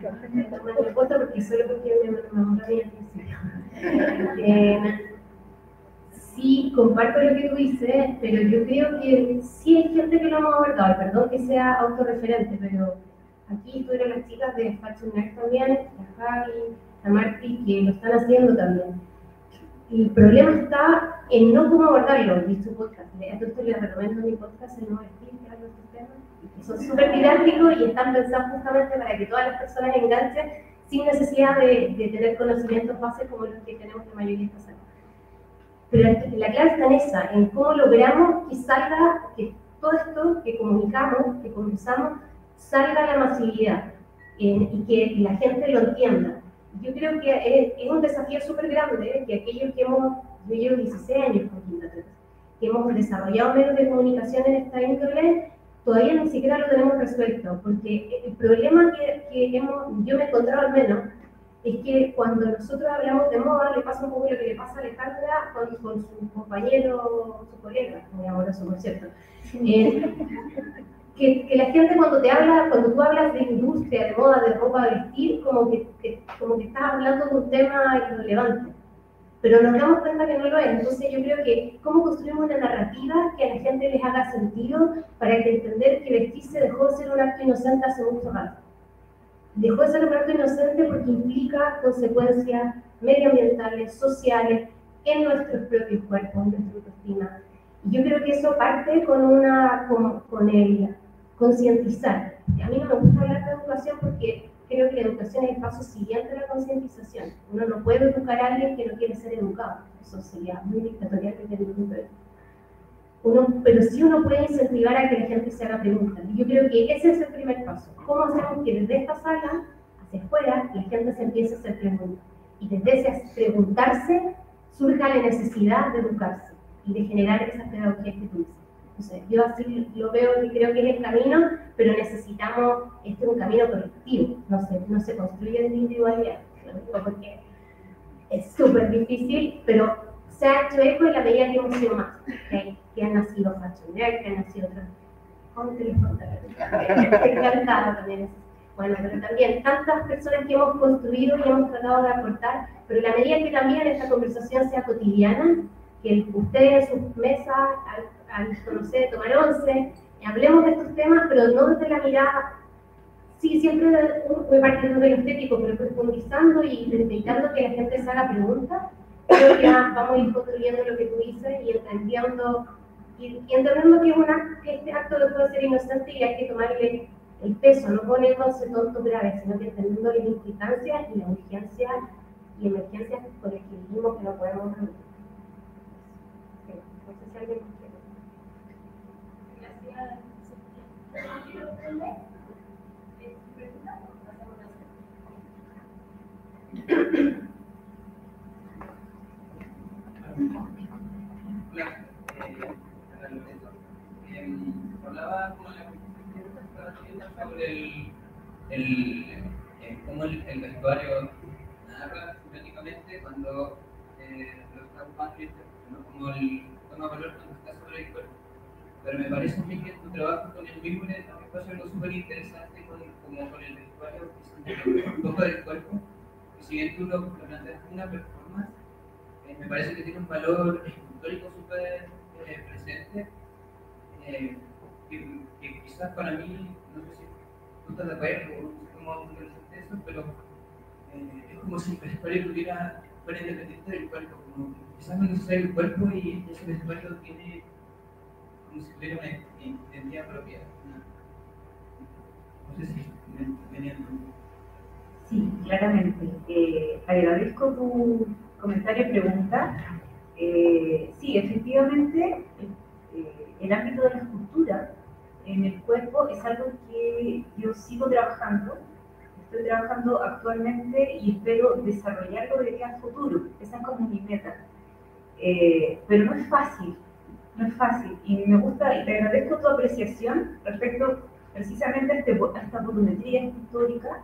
a tomar la foto porque solo porque me enamoré al principio. Sí, comparto lo que tú dices, pero yo creo que sí hay gente que lo hemos abordado, y perdón que sea autorreferente, pero aquí estuvieron las chicas de Fashion Nerd también, la Javi, la Marti, que lo están haciendo también. El problema está en no cómo abordarlo, en su podcast. Entonces les recomiendo mi podcast, el nuevo estilo, que habla de estos temas, que son súper didácticos y están pensados justamente para que todas las personas enganchen sin necesidad de tener conocimientos básicos como los que tenemos la mayoría de estas áreas. Pero la clave está en esa, en cómo logramos que salga, que todo esto que comunicamos, que conversamos, salga a la masividad y que la gente lo entienda. Yo creo que es un desafío súper grande que aquellos que yo llevo 16 años con Quinta 3, que hemos desarrollado medios de comunicación en esta índole, todavía ni siquiera lo tenemos resuelto, porque el problema que yo me he encontrado al menos, es que cuando nosotros hablamos de moda, le pasa un poco lo que le pasa a Alejandra con su compañero, su colega, muy amoroso por cierto. Que la gente cuando tú hablas de industria, de moda, de ropa, de vestir, como que estás hablando de un tema irrelevante. Pero nos damos cuenta que no lo es. Entonces yo creo que cómo construimos una narrativa que a la gente les haga sentido para entender que vestirse dejó de ser un acto inocente hace mucho rato. Dejó de ser un acto inocente porque implica consecuencias medioambientales, sociales, en nuestros propios cuerpos, en nuestra autoestima. Y yo creo que eso parte con el concientizar. A mí no me gusta hablar de educación porque creo que la educación es el paso siguiente a la concientización. Uno no puede educar a alguien que no quiere ser educado. Eso sería muy dictatorial desde mi punto de vista. Pero sí uno puede incentivar a que la gente se haga preguntas. Y yo creo que ese es el primer paso. ¿Cómo hacemos que desde esta sala hacia afuera la gente se empiece a hacer preguntas? Y desde ese preguntarse surja la necesidad de educarse y de generar esas pedagogías que tú dices. O sea, yo así lo veo y creo que es el camino, pero necesitamos, este es un camino colectivo, no se construye en individualidad, porque es súper difícil, pero se ha hecho eco en la medida que hemos sido más, que han nacido Fashion Nerd, que han nacido otros. ¿Cómo te les contaré? Encantado también. Bueno, pero también tantas personas que hemos construido y hemos tratado de aportar, pero en la medida que también esta conversación sea cotidiana, que ustedes en sus mesas, no sé, tomar once, hablemos de estos temas, pero no desde la mirada, sí, siempre muy partiendo de lo estético, pero profundizando y intentando que la gente se haga preguntas. Creo que vamos a ir construyendo lo que tú dices y entendiendo que este acto no puede ser inocente y hay que tomarle el peso, no poniéndose tonto grave, sino que entendiendo las implicancias y la urgencia y emergencias con las que vivimos que no podemos resolver. Sí, no sé si alguien quiere. Hablaba con la sobre cómo el vestuario narra prácticamente cuando lo está ocupando, ¿no? Como el toma valor cuando está sobre el cuerpo. Pero me parece a mí que tu trabajo con el mismo espacio es algo súper interesante como con el vestuario, un poco del cuerpo. Y si bien tú lo planteas como una performance, me parece que tiene un valor escultórico súper presente, que quizás para mí, no sé si tú estás de acuerdo o no sé cómo tú presentes eso, pero es como si el vestuario fuera independiente del cuerpo, como quizás no es necesario el cuerpo y ese vestuario tiene como si tuviera una identidad propia. No sé si me entiendo. Sí, claramente. Agradezco tu comentario y pregunta. Sí, efectivamente, el ámbito de la escultura en el cuerpo es algo que yo sigo trabajando. Estoy trabajando actualmente y espero desarrollarlo de aquí al futuro. Esa es como mi meta. Pero no es fácil, no es fácil. Y me gusta y te agradezco tu apreciación respecto precisamente a esta volumetría escultórica.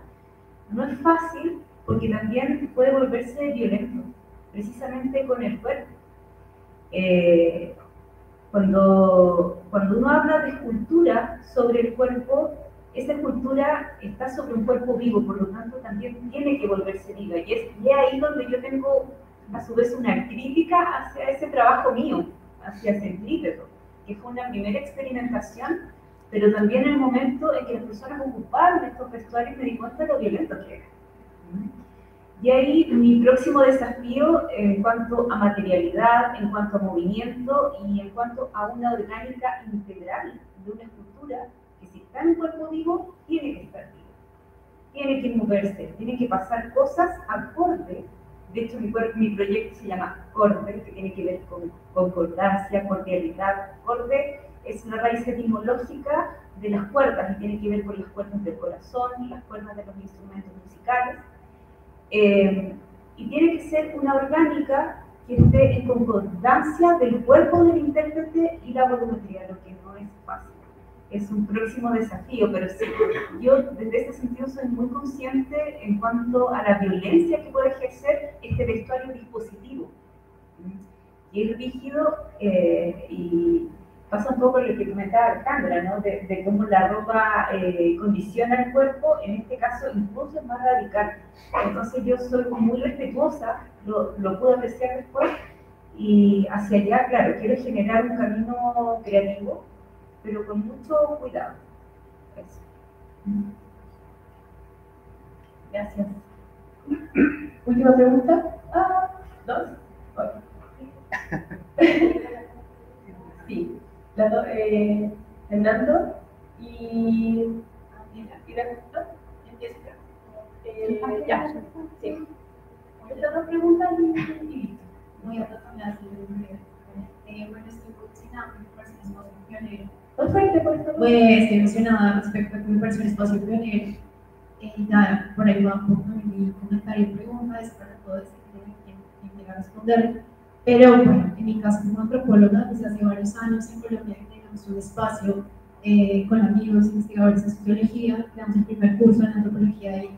No es fácil porque también puede volverse violento, precisamente con el cuerpo. Cuando uno habla de escultura sobre el cuerpo, esa escultura está sobre un cuerpo vivo, por lo tanto también tiene que volverse viva. Y es ahí donde yo tengo a su vez una crítica hacia ese trabajo mío, hacia Centrípeto, que fue una primera experimentación, pero también en el momento en que las personas ocuparon estos vestuarios me di cuenta de lo violento que era. Y ahí mi próximo desafío en cuanto a materialidad, en cuanto a movimiento y en cuanto a una orgánica integral de una escultura, que si está en un cuerpo vivo, tiene que estar vivo. Tiene que moverse, tiene que pasar cosas acorde. De hecho, mi proyecto se llama Corde, que tiene que ver con concordancia, cordialidad. Corde es una raíz etimológica de las cuerdas y tiene que ver con las cuerdas del corazón y las cuerdas de los instrumentos musicales. Y tiene que ser una orgánica que esté en concordancia del cuerpo del intérprete y la volumetría, lo que no es fácil. Es un próximo desafío, pero sí, yo desde ese sentido soy muy consciente en cuanto a la violencia que puede ejercer este vestuario dispositivo. Y es rígido y pasa un poco lo que comentaba Alejandra, ¿no? De cómo la ropa condiciona el cuerpo, en este caso incluso es más radical. Entonces yo soy muy respetuosa, lo pude apreciar después, y hacia allá, claro, quiero generar un camino creativo, pero con mucho cuidado. Eso. Gracias. Última pregunta. ¿Dos? Sí. Fernando y ya. Sí. Estas dos preguntas y listo. Muy aproximadas. Bueno, estoy emocionada porque me parece un espacio pionero. Más fuerte, por favor. Pues estoy emocionada respecto a que me parece un espacio pionero. Y nada, por ahí va un poco mi comentario y pregunta, es para todo decir quien quiera responder. Pero bueno, en mi caso como antropóloga, desde hace varios años en Colombia tenemos un espacio con amigos investigadores de sociología, creamos el primer curso en antropología del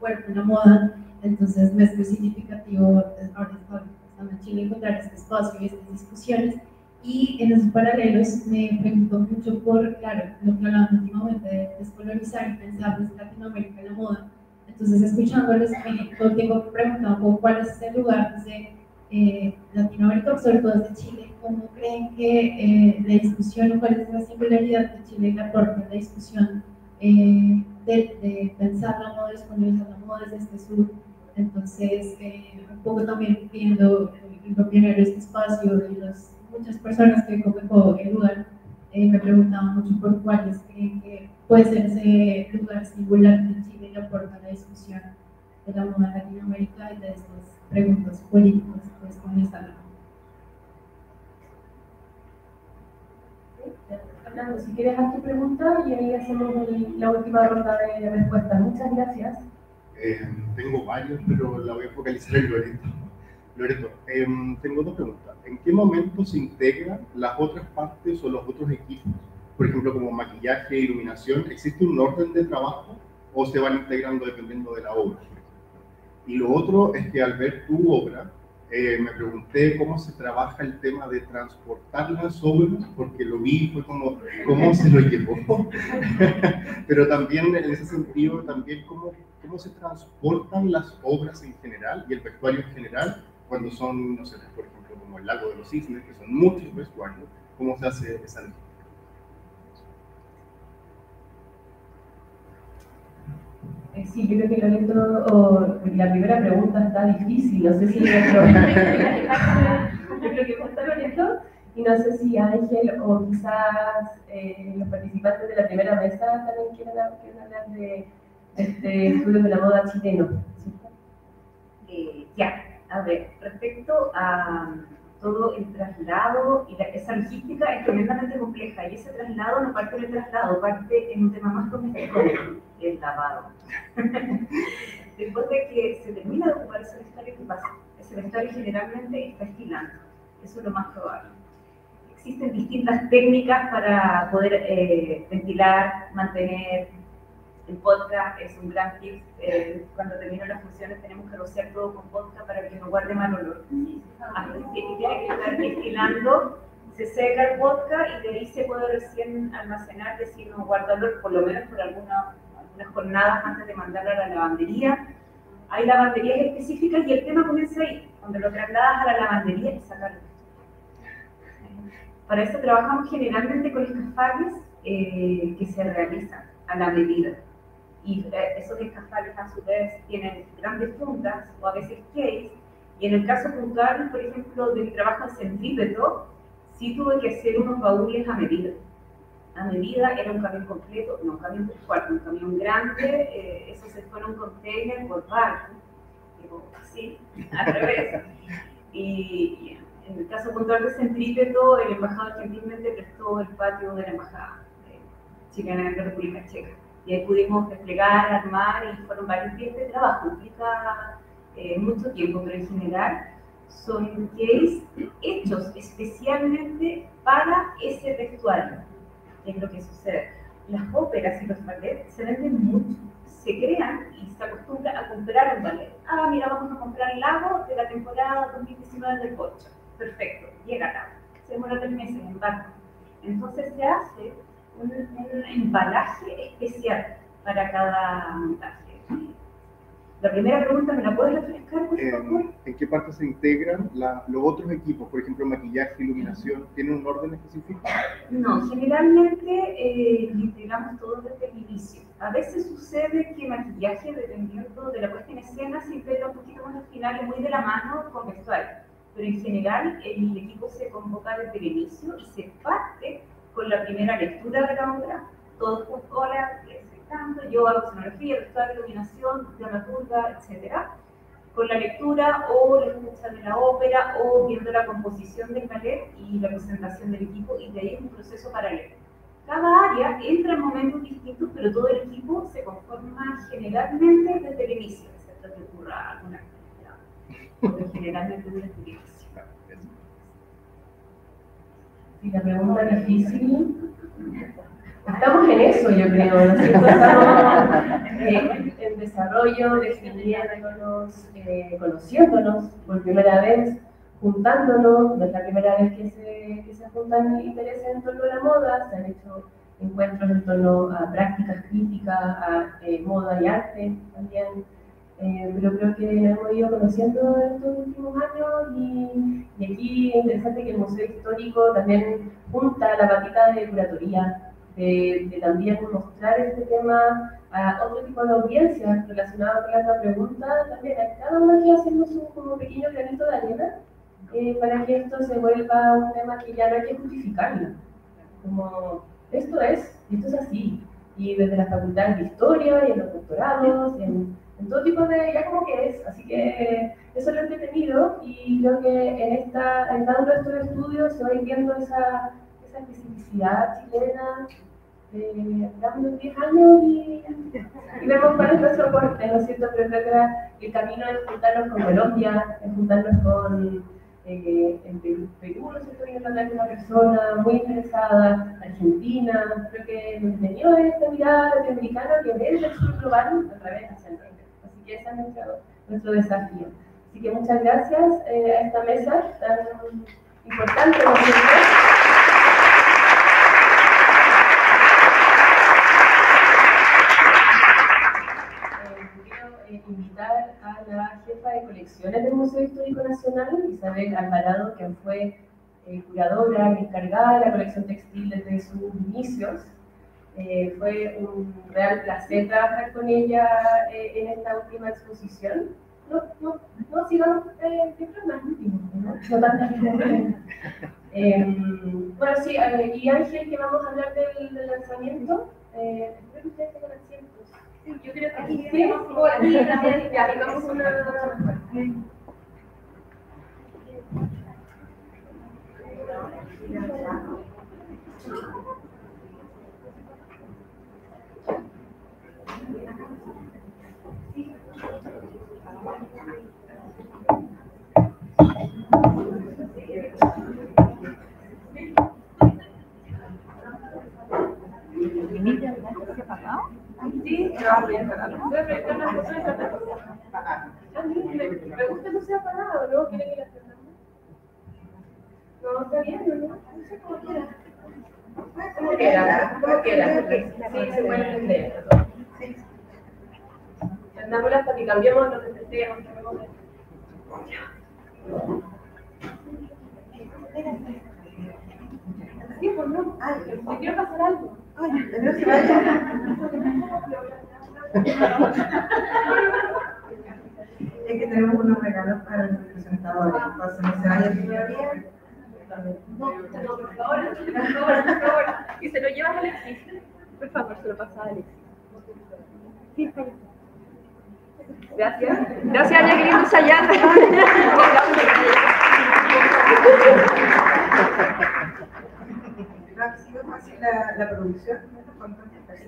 cuerpo, en la moda. Entonces me es muy significativo ahora estando en Chile encontrar este espacio y estas discusiones. Y en esos paralelos me pregunto mucho por, claro, lo que hablamos últimamente de descolonizar y pensar desde Latinoamérica en la moda. Entonces, escuchándoles, todo el tiempo me preguntaba un poco cuál es el lugar desde Latinoamérica, sobre todo desde Chile, cómo creen que la discusión, cuál es la singularidad de Chile que aporta la discusión de pensar la moda, descolonizar la moda desde este sur. Entonces, un poco también viendo lo pionero de este espacio y muchas personas que ocupó el lugar, me preguntaban mucho por cuáles creen que puede ser ese lugar singular que Chile le aporta a la discusión de la moda en Latinoamérica y de estos preguntas políticas pues, con esta ley. Fernando, si quieres haz tu pregunta y ahí hacemos la última ronda de respuestas. Muchas gracias. Tengo varios, pero la voy a focalizar en Loreto. Loreto, tengo dos preguntas. ¿En qué momento se integran las otras partes o los otros equipos? Por ejemplo, como maquillaje, iluminación, ¿existe un orden de trabajo o se van integrando dependiendo de la obra? Y lo otro es que al ver tu obra, me pregunté cómo se trabaja el tema de transportar las obras, porque lo vi, fue como, ¿cómo se lo llevó? Pero también en ese sentido, también cómo se transportan las obras en general y el vestuario en general, cuando son, no sé, por ejemplo, como el Lago de los Cisnes, que son muchos vestuarios, ¿cómo se hace esa logística? Sí, yo creo que Loreto, la primera pregunta está difícil, no sé si yo creo que falta Loreto, y no sé si Ángel o quizás los participantes de la primera mesa también quieren hablar de este estudio de la moda chileno. Ya, a ver, respecto a todo el traslado y esa logística es tremendamente compleja, y ese traslado no parte del traslado, parte en un tema más doméstico, el lavado. Después de que se termina de ocupar ese vestuario, ¿qué pasa? Ese vestuario generalmente está estilando, eso es lo más probable. Existen distintas técnicas para poder ventilar, mantener. El vodka es un gran tip. Cuando termino las funciones tenemos que rociar todo con vodka para que no guarde mal olor. Antes que tiene que estar estilando, se seca el vodka y de ahí se puede recién almacenar, que si no guarda olor, por lo menos por algunas jornadas antes de mandarlo a la lavandería. Hay lavanderías específicas y el tema comienza ahí, cuando lo trasladas a la lavandería y sacarlo. Para eso trabajamos generalmente con escafales que se realizan a la medida. Y esos escafales a su vez tienen grandes fundas o a veces case, y en el caso puntual, por ejemplo, de mi trabajo en centrípeto, sí tuve que hacer unos baúles a medida. A medida era un camión completo, no un camión por cuarto, un camión grande, eso se fue en un container por barco, digo, así, al revés. Y en el caso puntual de centrípeto, el embajador gentilmente prestó el patio de la embajada chilena en la República Checa. Y ahí pudimos desplegar, armar, y fueron varios días de trabajo. Implica mucho tiempo, pero en general son case hechos especialmente para ese vestuario. ¿Qué es lo que sucede? Las óperas y los ballets se venden mucho, se crean y se acostumbra a comprar un ballet. Ah, mira, vamos a comprar Lago de la temporada 2019 del Pocho. Perfecto, llega Lago. Se demora 3 meses en barco. Entonces se hace un embalaje especial para cada montaje. La primera pregunta, ¿me la puedes refrescar, por favor? ¿En qué parte se integran los otros equipos? Por ejemplo, maquillaje, iluminación, ¿tienen un orden específico? No, generalmente lo integramos todo desde el inicio. A veces sucede que maquillaje, dependiendo de la puesta en escena, se integra un poquito más al final, muy de la mano con vestuario. Pero en general el equipo se convoca desde el inicio y se parte con la primera lectura de la obra, todos juntos, hola, yo hago escenografía, vestuario, iluminación, dramaturga, etc. Con la lectura o la escucha de la ópera o viendo la composición del ballet y la presentación del equipo, y de ahí es un proceso paralelo. Cada área entra en momentos distintos, pero todo el equipo se conforma generalmente desde el inicio, excepto que ocurra alguna actividad, pero generalmente desde el inicio. Y la pregunta difícil, estamos en eso, yo creo, ¿no es cierto? Estamos en desarrollo, definiéndonos, conociéndonos por primera vez, juntándonos. No es la primera vez que se juntan intereses en torno a la moda, se han hecho encuentros en torno a prácticas críticas, a moda y arte también. Pero creo que nos hemos ido conociendo en estos últimos años, y aquí es interesante que el Museo Histórico también junta la patita de curatoría, de también mostrar este tema a otro tipo de audiencias relacionado con la otra pregunta. También a cada uno que hacemos un como pequeño granito de arena para que esto se vuelva un tema que ya no hay que justificarlo. Como esto es así. Y desde las facultades de historia y en los doctorados, en en todo tipo de, ya como que es, así que eso es lo entretenido y creo que en cada uno de estos estudios se va a ir viendo esa especificidad chilena. Damos unos 10 años y vemos cuál es nuestro aporte, ¿no es cierto? Pero creo que el camino es juntarnos con Colombia, es juntarnos con en Perú, ¿no es cierto? Viene a una persona muy interesada, Argentina, creo que lo entretenido es esta mirada latinoamericana que ve el sur global a través de hacia el norte. Así que ese es nuestro desafío. Así que muchas gracias a esta mesa tan importante, ¿no es cierto? Invitar a la jefa de colecciones del Museo Histórico Nacional, Isabel Alvarado, quien fue curadora y encargada de la colección textil desde sus inicios. Fue un real placer trabajar con ella en esta última exposición. No sigamos siempre más último, ¿no? Tantas bueno, sí, y Ángel, que vamos a hablar del lanzamiento. Espero que ustedes tengan asientos. Sí, yo creo que aquí sí, vamos a una... Sí, pero me gusta que no sea apagado, ¿no? ¿Quiere que la prendamos? No, está bien, ¿no? No sé cómo quiera. ¿Cómo quiera? ¿Cómo quiera? Sí, se puede prender. Sí. Prendámosla hasta que cambiemos los detectores. Sí, pues no. Te quiero pasar algo. Pero se vaya. Es que tenemos unos regalos para los presentadores, entonces no se vaya todavía. No, por favor. Y se lo llevas a Alexis. Por favor, se lo pasa a Alexis. Sí, está bien. Gracias. Gracias, Jacqueline Sayana. ¿Ha sido fácil la producción?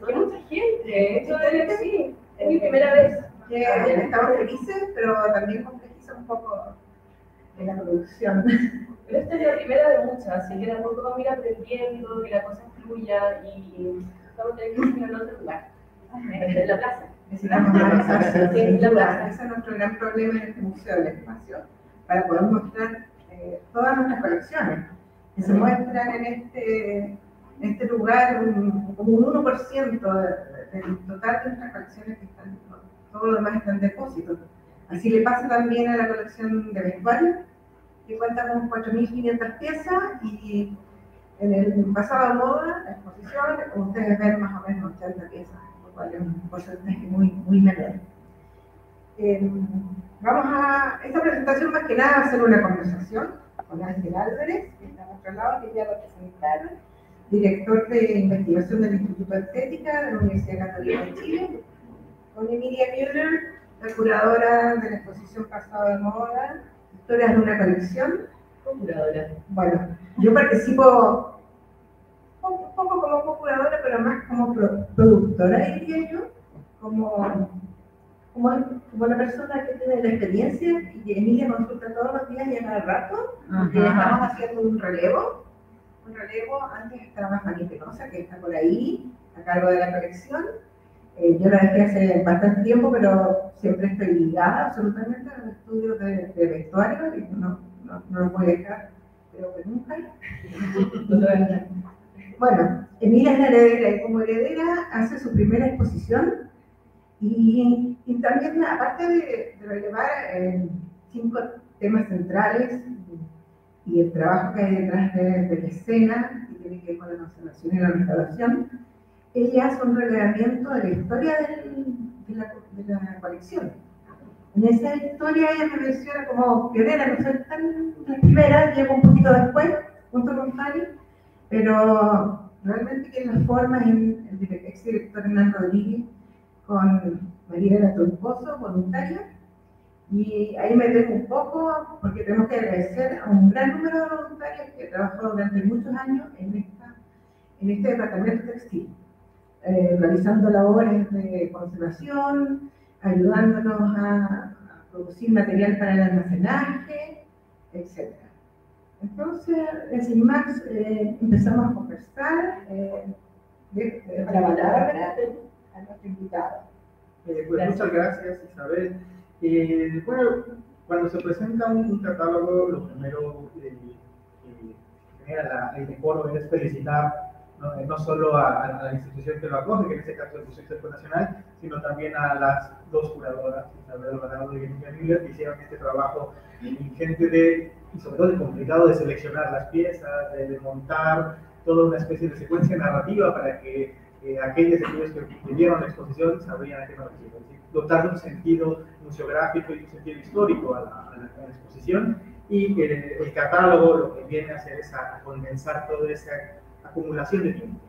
Hay mucha gente, eso es sí, es mi primera vez. Estamos felices, pero también complejiza un poco la producción. Pero esta es la primera de muchas, así que tampoco vamos a ir aprendiendo, que la cosa fluya y vamos a tener que ir en otro lugar, en la plaza. Necesitamos más espacio. Ese es nuestro gran problema en este museo, el espacio, para poder mostrar todas nuestras colecciones, que se muestran en este lugar como un 1% del total de nuestras colecciones que están, todo lo demás está en depósito. Así le pasa también a la colección de vestuario, que cuenta con 4.500 piezas y en el pasado de moda, la exposición, ustedes ven más o menos 80 piezas, lo cual es un porcentaje muy menor. Vamos a esta presentación más que nada va a ser una conversación con Ángel Álvarez, que está a nuestro lado, que ya lo presentaron, director de investigación del Instituto de Estética de la Universidad Católica de Chile, con Emilia Müller, la curadora de la exposición Pasado de Moda, Historias de una colección. Curadora. Bueno, yo participo un poco como curadora, pero más como productora, diría yo, como una persona que tiene la experiencia y que Emilia consulta todos los días y a cada rato, y estamos haciendo un relevo. Antes estaba Fanny Penosa, que está por ahí, a cargo de la colección. Yo la dejé hace bastante tiempo, pero siempre estoy ligada absolutamente a los estudios de vestuario y no lo voy a dejar, creo que nunca. Bueno, Emilia es la heredera y como heredera hace su primera exposición y también, aparte de relevar 5 temas centrales y el trabajo que hay detrás de la escena, que tiene que ver con la conservación y la restauración, ella hace un relevamiento de la historia de la colección. En esa historia ella me menciona como pionera, no soy tan la primera, llego un poquito después, junto con Fanny, pero realmente que las formas el exdirector Hernán Rodríguez, con María Troncoso, voluntaria. Y ahí me detengo un poco porque tenemos que agradecer a un gran número de voluntarios que trabajó durante muchos años en este departamento textil, realizando labores de conservación, ayudándonos a producir material para el almacenaje, etc. Entonces, sin más, empezamos a conversar la palabra a nuestro invitado. Pues muchas gracias, Isabel. Bueno, cuando se presenta un catálogo, lo primero que genera el decoro es felicitar no solo a la institución que lo acoge, que en este caso es el Museo Histórico Nacional, sino también a las dos curadoras, Isabel Alvarado y Virginia Miller, que hicieron este trabajo ingente y sobre todo complicado de seleccionar las piezas, de montar toda una especie de secuencia narrativa para que aquellos que vieron la exposición sabrían a qué me refiero. Es decir, dotar de un sentido museográfico y un sentido histórico a la exposición, y el catálogo lo que viene a hacer es a condensar toda esa acumulación de tiempo.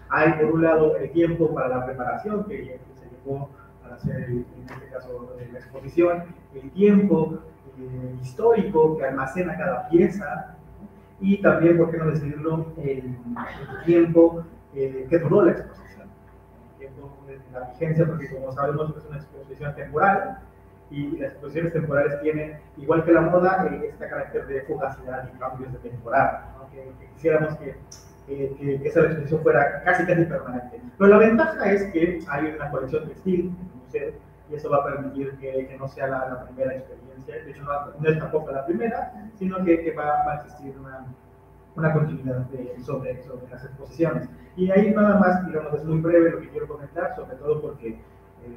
Hay por un lado el tiempo para la preparación que se llevó para hacer en este caso la exposición, el tiempo histórico que almacena cada pieza, y también, por qué no decirlo, el tiempo que duró la exposición. El tiempo de la vigencia, porque como sabemos es una exposición temporal, y las exposiciones temporales tienen, igual que la moda, este carácter de fugacidad y cambios de temporada, ¿no? Que quisiéramos que esa exposición fuera casi permanente. Pero la ventaja es que hay una colección textil en el museo, y eso va a permitir que no sea la primera experiencia. De hecho, no es tampoco la primera, sino que va a existir una continuidad sobre las exposiciones. Y ahí nada más, digamos, es muy breve lo que quiero comentar, sobre todo porque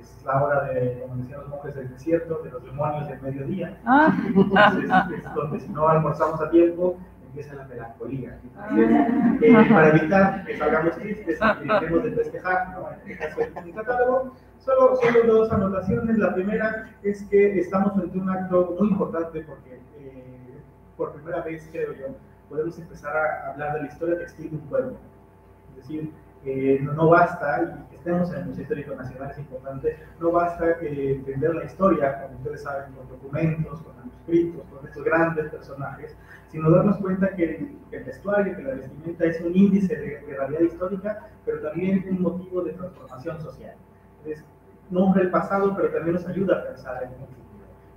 es la hora de, como decían los monjes del desierto, de los demonios del mediodía. Entonces, es donde si no almorzamos a tiempo, empieza la melancolía. Para evitar que salgamos tristes y dejemos de festejar, ¿no? En este caso es un catálogo. Solo dos anotaciones. La primera es que estamos frente a un acto muy importante porque por primera vez, creo yo, podemos empezar a hablar de la historia textil de un pueblo. Es decir, no basta, y que estemos en el Museo Histórico Nacional es importante, no basta entender la historia, como ustedes saben, con documentos, con manuscritos, con estos grandes personajes, sino darnos cuenta que el vestuario, que la vestimenta es un índice de realidad histórica, pero también un motivo de transformación social. Entonces, nombra el pasado, pero también nos ayuda a pensar en el futuro.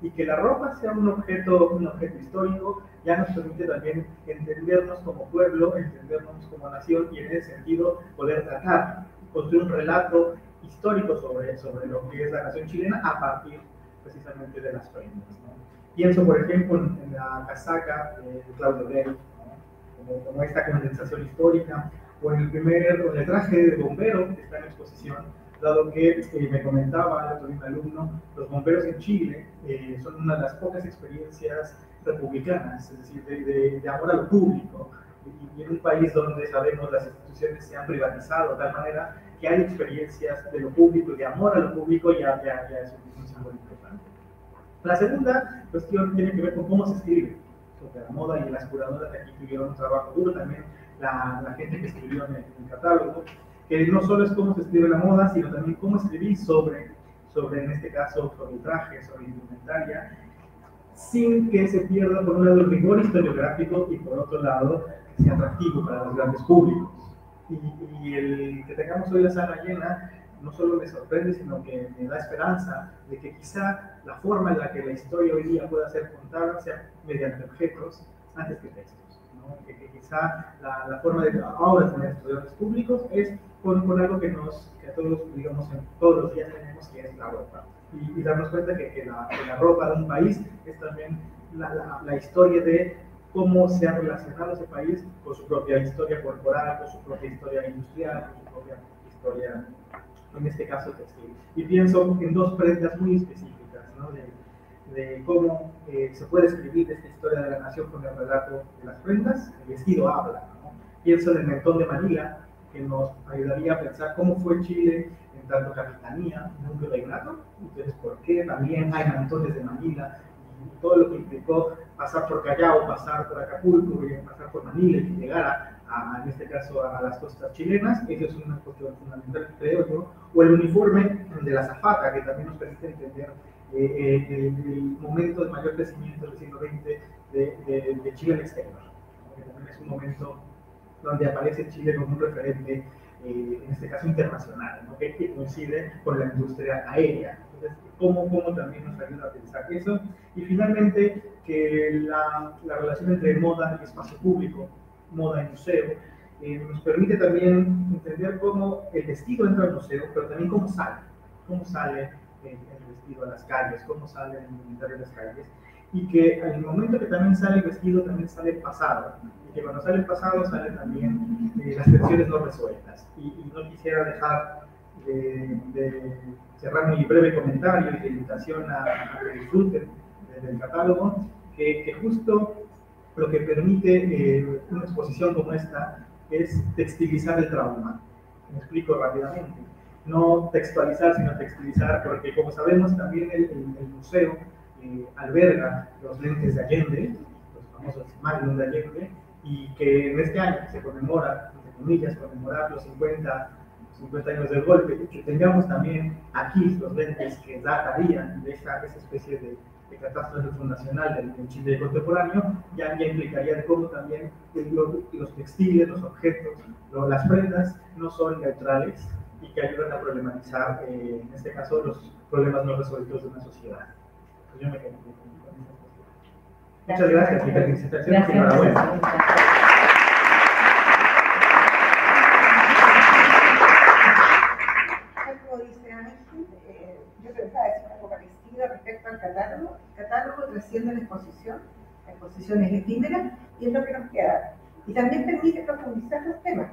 Y que la ropa sea un objeto histórico ya nos permite también entendernos como pueblo, entendernos como nación, y en ese sentido poder tratar, construir un relato histórico sobre lo que es la nación chilena a partir precisamente de las prendas, ¿no? Pienso, por ejemplo, en la casaca de Claudio Bell, ¿no? como esta condensación histórica, o en el traje de bombero que está en exposición, dado que me comentaba un alumno, los bomberos en Chile son una de las pocas experiencias republicanas, es decir, de amor a lo público, y en un país donde sabemos las instituciones se han privatizado de tal manera que hay experiencias de lo público y de amor a lo público, ya es un símbolo importante. La segunda cuestión tiene que ver con cómo se escribe sobre la moda, y las curadoras de aquí tuvieron un trabajo duro, también la gente que escribió en el catálogo, que no solo es cómo se escribe la moda, sino también cómo escribir sobre en este caso, sobre el traje, sobre la indumentaria, sin que se pierda, por un lado, el rigor historiográfico, y por otro lado, que sea atractivo para los grandes públicos. Y el que tengamos hoy la sala llena no solo me sorprende, sino que me da esperanza de que quizá la forma en la que la historia hoy día pueda ser contada sea mediante objetos antes que textos, ¿no? Que quizá la forma de ahora tener estudiantes públicos es con algo que a todos, digamos, todos los días tenemos, que es la ropa, y darnos cuenta que la ropa de un país es también la historia de cómo se ha relacionado ese país con su propia historia corporal, con su propia historia industrial, con su propia historia, en este caso textil. Y pienso en dos prendas muy específicas, ¿no? de cómo se puede escribir esta historia de la nación con el relato de las prendas. El vestido habla, ¿no? Pienso en el mentón de Manila, que nos ayudaría a pensar cómo fue Chile en tanto capitanía, núcleo reinato, entonces por qué también hay mantones de Manila, y todo lo que implicó pasar por Callao, pasar por Acapulco, y pasar por Manila, y que llegara en este caso a las costas chilenas. Eso es una cuestión fundamental, creo yo. O el uniforme de la azafata, que también nos permite entender el momento de mayor crecimiento del siglo XX de Chile al exterior, que también es un momento donde aparece Chile como un referente, en este caso internacional, ¿no? que coincide con la industria aérea. Entonces, ¿cómo también nos ayuda a pensar eso? Y finalmente, que la relación entre moda y espacio público, moda y museo, nos permite también entender cómo el vestido entra al museo, pero también cómo sale el vestido a las calles, cómo sale el inventario de las calles, y que en el momento que también sale el vestido, también sale el pasado, y que cuando sale el pasado salen también las tensiones no resueltas. Y no quisiera dejar de cerrar mi breve comentario y de invitación a que disfruten del catálogo, que justo lo que permite una exposición como esta es textilizar el trauma. Me explico rápidamente. No textualizar, sino textilizar, porque como sabemos también el museo alberga los lentes de Allende, los famosos Magnum de Allende, y que en este año se conmemora, entre comillas, conmemorar los 50 años del golpe, que tengamos también aquí los lentes que datarían de esa especie de catástrofe fundacional del Chile contemporáneo, ya implicaría de cómo también los textiles, los objetos, las prendas no son neutrales y que ayudan a problematizar, en este caso, los problemas no resueltos de una sociedad. Pues yo me quedo con esa postura. Muchas gracias y felicitaciones y enhorabuena. Como dice Ángel, yo pensaba decir algo parecido respecto al catálogo. El catálogo trasciende la exposición es efímera y es lo que nos queda. Y también permite profundizar los temas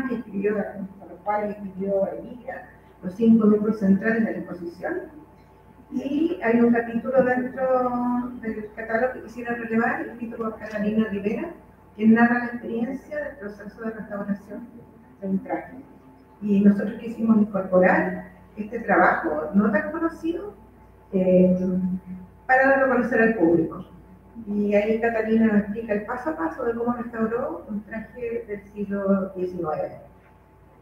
que escribió, con los cuales escribió Emilia, los 5 núcleos centrales de la exposición. Y hay un capítulo dentro del catálogo que quisiera relevar, escrito por Catalina Rivera, que narra la experiencia del proceso de restauración de un traje. Y nosotros quisimos incorporar este trabajo no tan conocido para darlo a conocer al público. Y ahí Catalina nos explica el paso a paso de cómo restauró un traje del siglo XIX.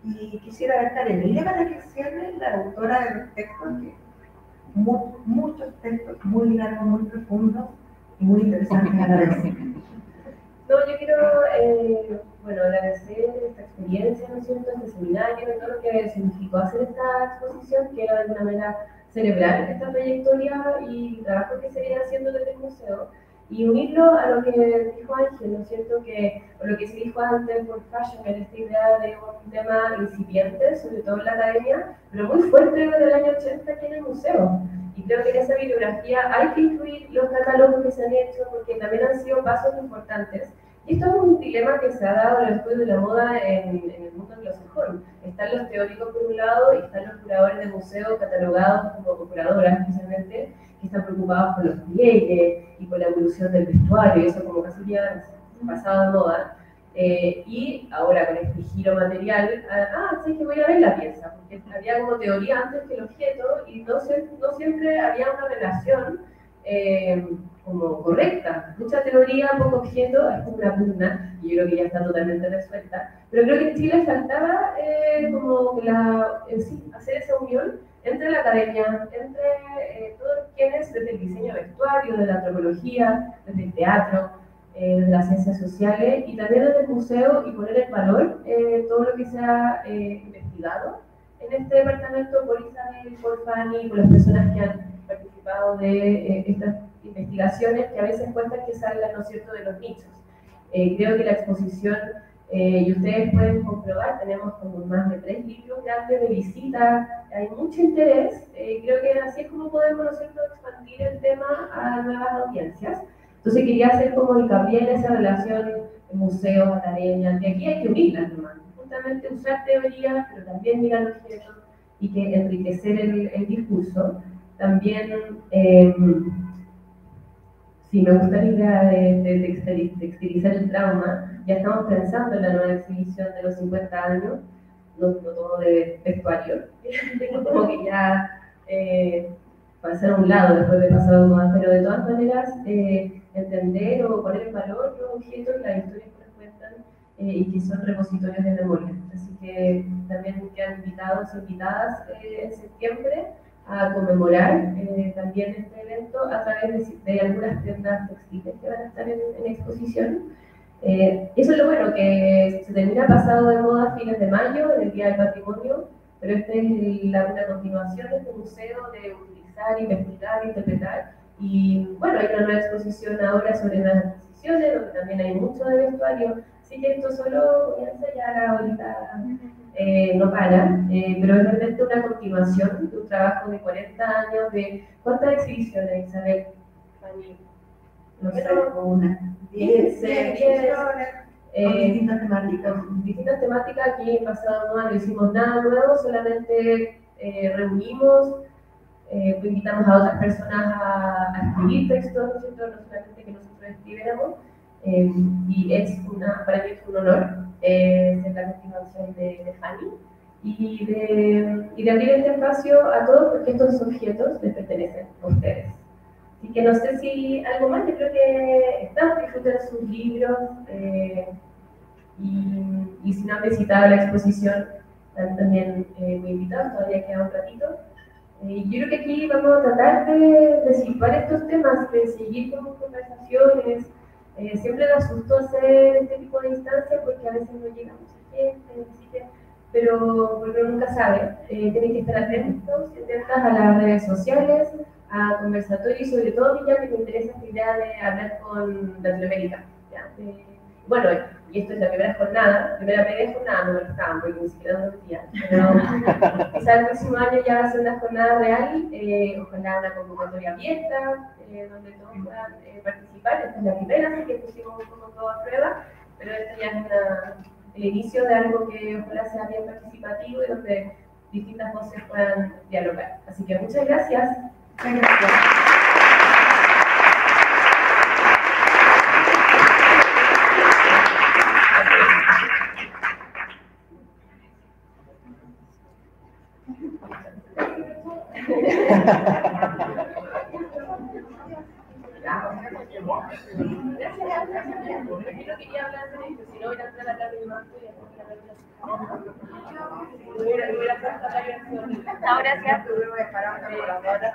Y quisiera dejar Emilia para que cierre, la autora de los textos, que muchos textos muy largos, muy profundos y muy interesantes a la vez. No, yo quiero agradecer esta experiencia, ¿no es cierto?, este seminario, todo lo que significó hacer esta exposición, que era de alguna manera celebrar esta trayectoria y trabajo que se viene haciendo desde el museo, y unirlo a lo que dijo Ángel, ¿no es cierto?, o lo que se dijo antes por Fashion, que era esta idea de un tema incipiente, sobre todo en la academia, pero muy fuerte desde el año 80 aquí en el museo. Y creo que en esa bibliografía hay que incluir los catálogos que se han hecho, porque también han sido pasos importantes. Y esto es un dilema que se ha dado en el estudio de la moda en el mundo anglosajón. Están los teóricos por un lado y están los curadores de museo catalogados como curadoras, especialmente, que están preocupados por los pliegues y por la evolución del vestuario, y eso como casi ya pasado de moda. Y ahora con este giro material, sí que voy a ver la pieza, porque había como teoría antes que el objeto y no siempre había una relación como correcta. Mucha teoría, poco objeto, es como una pugna, y yo creo que ya está totalmente resuelta. Pero creo que en Chile faltaba como hacer esa unión entre la academia, entre todos quienes, desde el diseño de vestuario, de la antropología, desde el teatro, de las ciencias sociales y también desde el museo, y poner en valor todo lo que se ha investigado en este departamento por Isabel, por Fanny, por las personas que han participado de estas investigaciones que a veces cuentan que salgan, ¿no es cierto?, de los nichos. Creo que la exposición, y ustedes pueden comprobar, tenemos como más de 3 libros grandes de visita, hay mucho interés, creo que así es como podemos, ¿no es cierto?, expandir el tema a nuevas audiencias. Entonces quería hacer como hincapié en esa relación museo, academia, que aquí hay que unirlas nomás, justamente usar teoría, pero también mirar los objetos y que enriquecer el discurso. También, sí, me gusta la idea de textilizar el trauma. Ya estamos pensando en la nueva exhibición de los 50 años, no todo de vestuario, tengo como que ya pasar a un lado después de pasar a moda, pero de todas maneras entender o poner en valor los objetos y las historias que nos cuentan, y que son repositorios de memoria. Así que también quedan invitados e invitadas en septiembre a conmemorar también este evento a través de algunas prendas textiles que van a estar en exposición. Eso es lo bueno, que se termina pasado de moda a fines de mayo, en el Día del Patrimonio, pero esta es una continuación de este museo de utilizar, investigar, interpretar. Y bueno, hay una nueva exposición ahora sobre las adquisiciones, donde también hay mucho de vestuario. Así que esto solo comienza ya ahorita, no para, pero es realmente una continuación de un trabajo de 40 años, de ¿cuántas exhibiciones, Isabel? No sé, como unas 10, distintas temáticas. Distintas temáticas. Aquí en pasado no hicimos nada nuevo, solamente reunimos, invitamos a otras personas a escribir textos, ¿no solamente que nosotros escribiéramos. Y para mí es un honor ser la continuación de Fanny y de abrir este espacio a todos, porque estos objetos les pertenecen a ustedes. Así que no sé si algo más, yo creo que están, disfruten sus libros y si no han visitado la exposición, están también muy invitados, todavía queda un ratito. Yo creo que aquí vamos a tratar de situar estos temas, de seguir con conversaciones. Siempre me asustó hacer este tipo de instancias porque a veces no llega mucha gente, pero uno nunca sabe. Tienen que estar atentos a las redes sociales, a conversatorios y sobre todo ya que me interesa esta idea de hablar con Latinoamérica. Bueno, y esto es la primera jornada, media jornada, no me lo estaban porque ni siquiera lo metía, pero quizás el próximo año ya va a ser una jornada real, ojalá una convocatoria abierta, donde todos puedan participar. Esta es la primera, así que pusimos un poco todo a prueba, pero esto ya es el inicio de algo que ojalá sea bien participativo y donde distintas voces puedan dialogar. Así que muchas gracias. Muchas gracias. Ahora sí, tuvimos que parar una colaboradora.